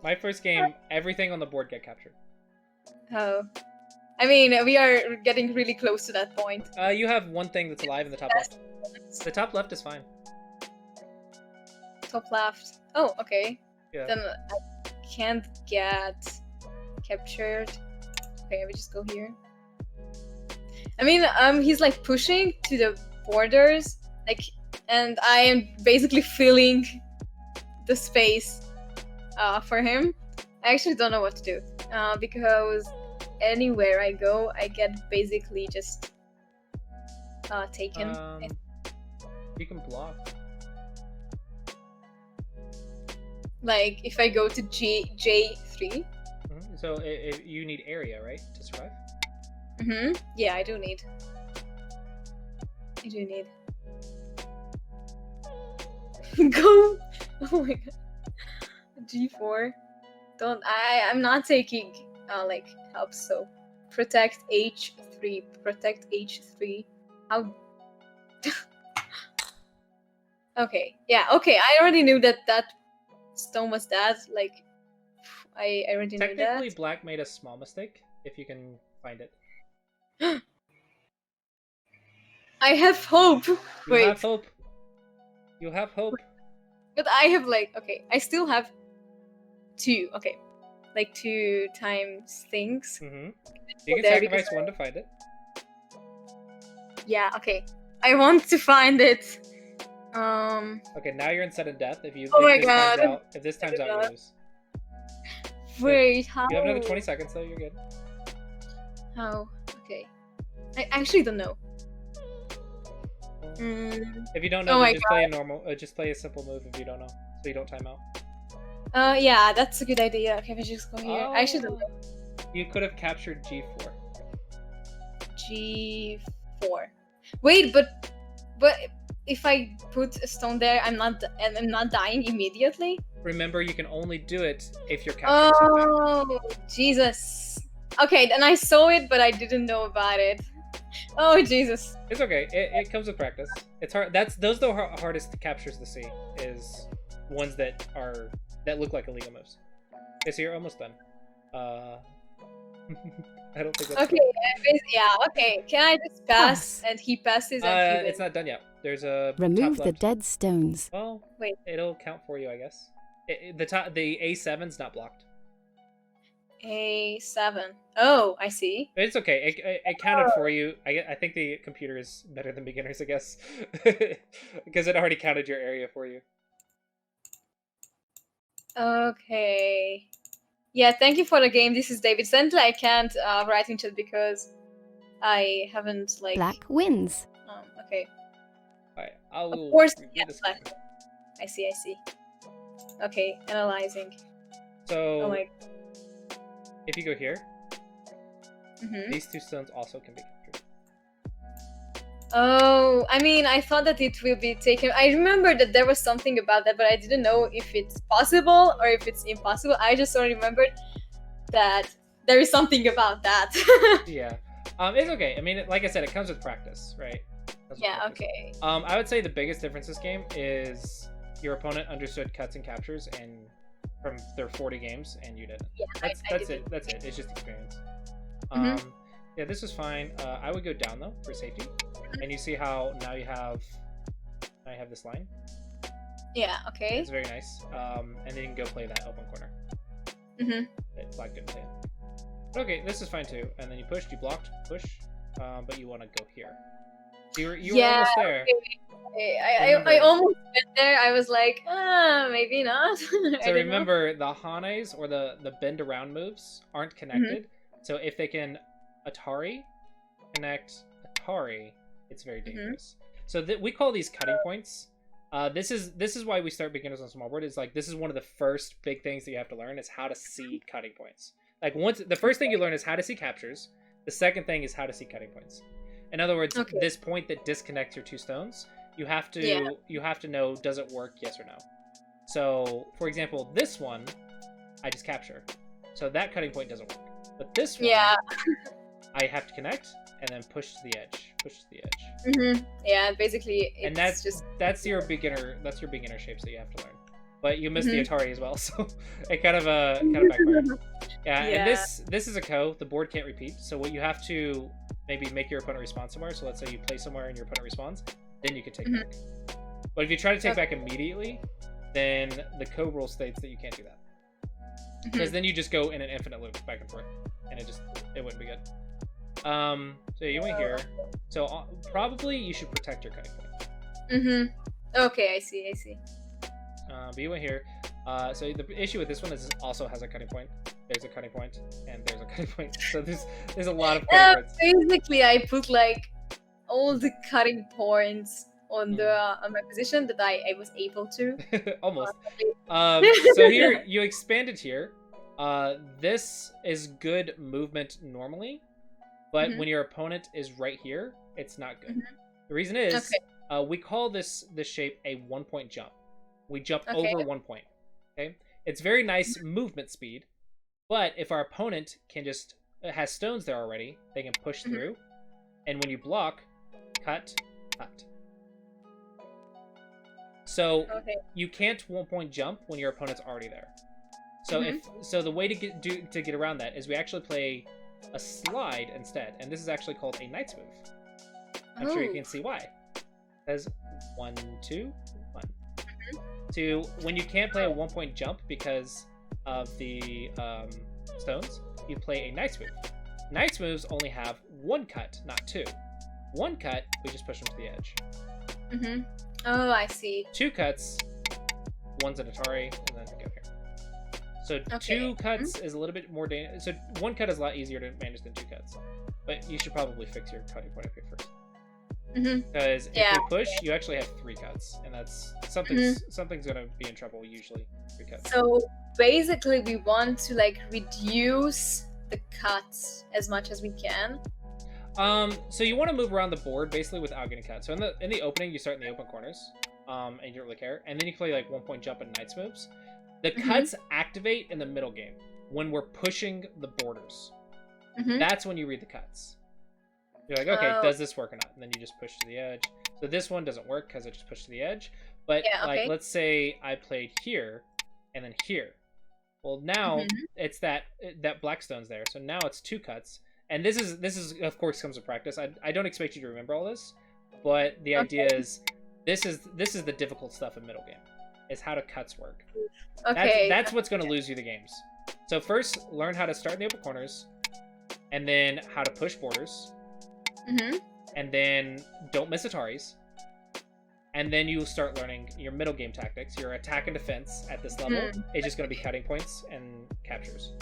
My first game, everything on the board get captured. Oh. I mean, we are getting really close to that point. You have one thing that's alive in the top left. The top left is fine. Top left. Oh, okay. Yeah. Then I can't get captured. Okay, we just go here. I mean, he's like pushing to the borders, like, and I am basically filling the space for him. I actually don't know what to do because anywhere I go, I get basically just taken. You can block. Like if I go to J3. So you need area, right, to survive? Yeah, I do need. Go. Oh my god. G4. Don't. I'm not taking like help. So protect H3. Protect H3. How? Okay. Yeah. Okay. I already knew that stone was that. Like, I already knew that. Technically, black made a small mistake. If you can find it. I have hope. Wait. You have hope. You have hope. But I have like, okay, I still have 2. Okay, like 2 times things. You can sacrifice 1 to find it. Yeah. Okay. I want to find it. Okay, now you're in sudden death. If this times out, you lose. Wait, how? You have another 20 seconds, though. You're good. How? Okay. I actually don't know. If you don't know, then just play a normal. Just play a simple move if you don't know, so you don't time out. Yeah, that's a good idea. Okay, we just go here. I actually don't know. You could have captured G4. G4. Wait, but if I put a stone there, I'm not dying immediately. Remember, you can only do it if you're capturing something. Oh, Jesus. Okay, then I saw it, but I didn't know about it. Oh, Jesus. It's okay. It comes with practice. It's hard. Those are the hardest captures to see. Is ones that look like illegal moves. Okay, so you're almost done. I don't think that's okay. Yeah. Okay. Can I just pass and he passes? And he it's not done yet. There's a remove top the left. dead stones. Well, wait. It'll count for you, I guess. The A7's not blocked. A7. Oh, I see. It's okay. It counted for you. I think the computer is better than beginners, I guess, because it already counted your area for you. Okay. Yeah, thank you for the game. This is David. Sadly, I can't write in chat because I haven't like. Black wins. Okay. Alright, of course, yeah, black. I see. Okay, analyzing. So. Oh my. If you go here, these 2 stones also can be captured. Oh, I mean, I thought that it will be taken. I remember that there was something about that, but I didn't know if it's possible or if it's impossible. I just only remembered that there is something about that. Yeah. It's okay. I mean, like I said, it comes with practice, right? Yeah, okay. I would say the biggest difference this game is your opponent understood cuts and captures and from their 40 games, and you didn't. Yeah, that's it. That's it. It's just experience. Yeah, this is fine. I would go down though for safety, and you see how now you have this line. Yeah. Okay. It's very nice. And then you can go play that open corner. That black didn't play. Okay, this is fine too. And then you pushed, you blocked, push, but you want to go here. You're almost there. I almost went there. I was like, maybe not. So remember, the Hanes, or the bend around moves, aren't connected. So if they can Atari connect Atari, it's very dangerous. So we call these cutting points. This is why we start beginners on small board. Is like, this is one of the first big things that you have to learn, is how to see cutting points. Like, the first thing you learn is how to see captures. The second thing is how to see cutting points. In other words, this point that disconnects your two stones, you have to know, does it work, yes or no. So, for example, this one, I just capture. So that cutting point doesn't work. But this one, I have to connect and then push to the edge. Push to the edge. Yeah, basically, it's and that's just... that's your beginner shapes that you have to learn. But you missed the Atari as well, so it kind of backfired. Yeah, and this is a ko. The board can't repeat. So what you have to maybe make your opponent respawn somewhere. So let's say you play somewhere and your opponent respawns, then you can take back. But if you try to take back immediately, then the ko rule states that you can't do that. Because then you just go in an infinite loop back and forth, and it wouldn't be good. So you went here. So probably you should protect your cutting point. Okay, I see. But you went here. So the issue with this one is it also has a cutting point. There's a cutting point, and there's a cutting point. So there's a lot of cutting points. Basically, I put like all the cutting points on on my position that I was able to. Almost. So here you expanded here. This is good movement normally, but when your opponent is right here, it's not good. The reason is we call this shape a 1-point jump. We jump over 1 point. Okay, it's very nice movement speed, but if our opponent has stones there already, they can push through, and when you block, cut. So you can't 1-point jump when your opponent's already there. So the way to get around that is we actually play a slide instead, and this is actually called a knight's move. I'm sure you can see why. It says 1, 2, 1. To when you can't play a 1-point jump because of the stones, you play a knight's move. Knight's moves only have 1 cut, not 2. 1 cut, we just push them to the edge. Oh, I see. 2 cuts, one's an Atari, and then go here. So 2 cuts is a little bit more dangerous. So 1 cut is a lot easier to manage than 2 cuts. But you should probably fix your cutting point up here first. Because if you push, you actually have 3 cuts, and that's something's gonna be in trouble usually. 3 cuts. So basically, we want to like reduce the cuts as much as we can. So you want to move around the board basically without getting cut. So in the opening, you start in the open corners, and you don't really care, and then you play like 1-point jump and knight's moves. The cuts activate in the middle game when we're pushing the borders. That's when you read the cuts. You're like, okay, does this work or not? And then you just push to the edge. So this one doesn't work because I just pushed to the edge. But like, let's say I played here and then here. Well, now it's that black stone's there. So now it's 2 cuts. And this is of course comes with practice. I don't expect you to remember all this, but the idea is this is the difficult stuff in middle game, is how do cuts work. That's what's going to lose you the games. So first, learn how to start in the open corners, and then how to push borders. And then don't miss Ataris. And then you start learning your middle game tactics. Your attack and defense at this level is just going to be cutting points and captures.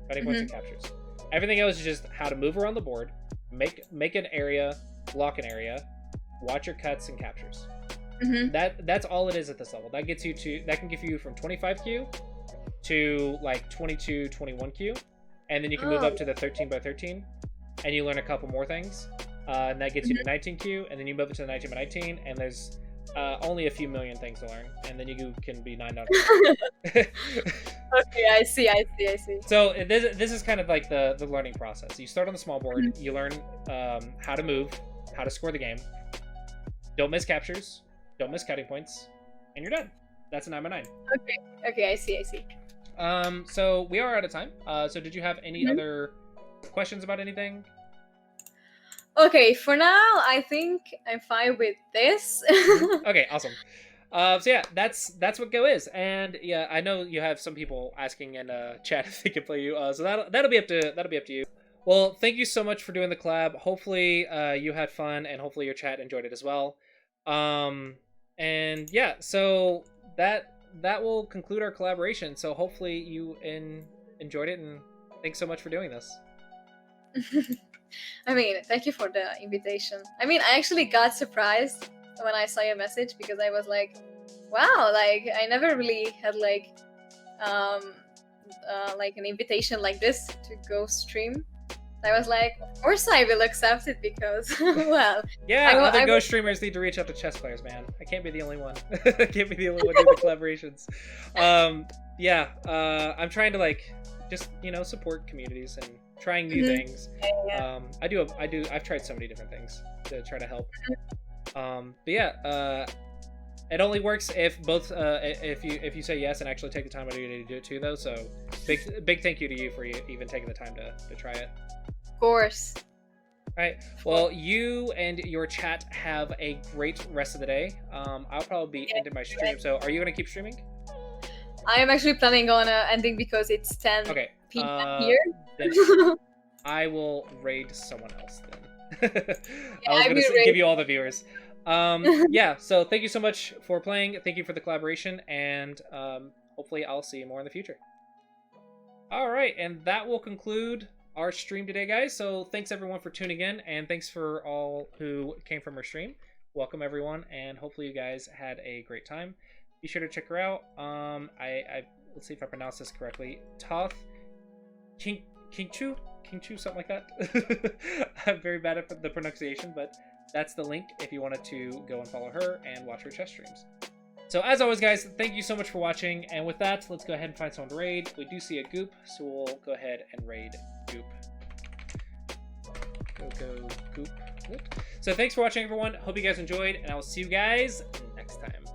Cutting points and captures. Everything else is just how to move around the board, make an area, block an area, watch your cuts and captures. That's all it is at this level. That can give you from 25Q to like 22, 21Q, and then you can move up to the 13x13, and you learn a couple more things, and that gets you to 19Q, and then you move it to the 19x19, and there's only a few million things to learn, and then you can be 9 down. Okay, I see. So this is kind of like the learning process. You start on the small board, you learn how to move, how to score the game, don't miss captures, don't miss cutting points, and you're done. That's a 9x9. Okay, I see. So we are out of time. So did you have any other questions about anything? Okay, for now, I think I'm fine with this. Okay, awesome. So yeah, that's what Go is, and yeah, I know you have some people asking in chat if they can play you. So that'll be up to you. Well, thank you so much for doing the collab. Hopefully, you had fun, and hopefully your chat enjoyed it as well. And yeah, so that will conclude our collaboration. So hopefully you enjoyed it, and thanks so much for doing this. I mean, thank you for the invitation. I mean, I actually got surprised when I saw your message because I was like, wow, like I never really had like an invitation like this to go stream. I was like, of course I will accept it because, well, yeah, other Go streamers need to reach out to chess players, man. I can't be the only one. I can't be the only one doing the collaborations. Yeah, I'm trying to like just support communities and trying new things. Yeah. I've tried so many different things to try to help. But yeah, it only works if both if you say yes and actually take the time to do it too, though. So big thank you to you for even taking the time to try it. Of course. All right. Well, you and your chat have a great rest of the day. I'll probably be ending my stream. So are you gonna keep streaming? I am actually planning on ending because it's 10 p.m. here. Then I will raid someone else then. Yeah, I was gonna give you all the viewers. Yeah, so thank you so much for playing. Thank you for the collaboration, and hopefully I'll see you more in the future. All right, and that will conclude our stream today, guys. So thanks everyone for tuning in, and thanks for all who came from our stream. Welcome everyone, and hopefully you guys had a great time. Be sure to check her out. Let's see if I pronounce this correctly. Toth Kingchu, something like that. I'm very bad at the pronunciation, but that's the link if you wanted to go and follow her and watch her chess streams. So as always, guys, thank you so much for watching. And with that, let's go ahead and find someone to raid. We do see a Goop, so we'll go ahead and raid Goop. Go Goop. So thanks for watching, everyone. Hope you guys enjoyed, and I will see you guys next time.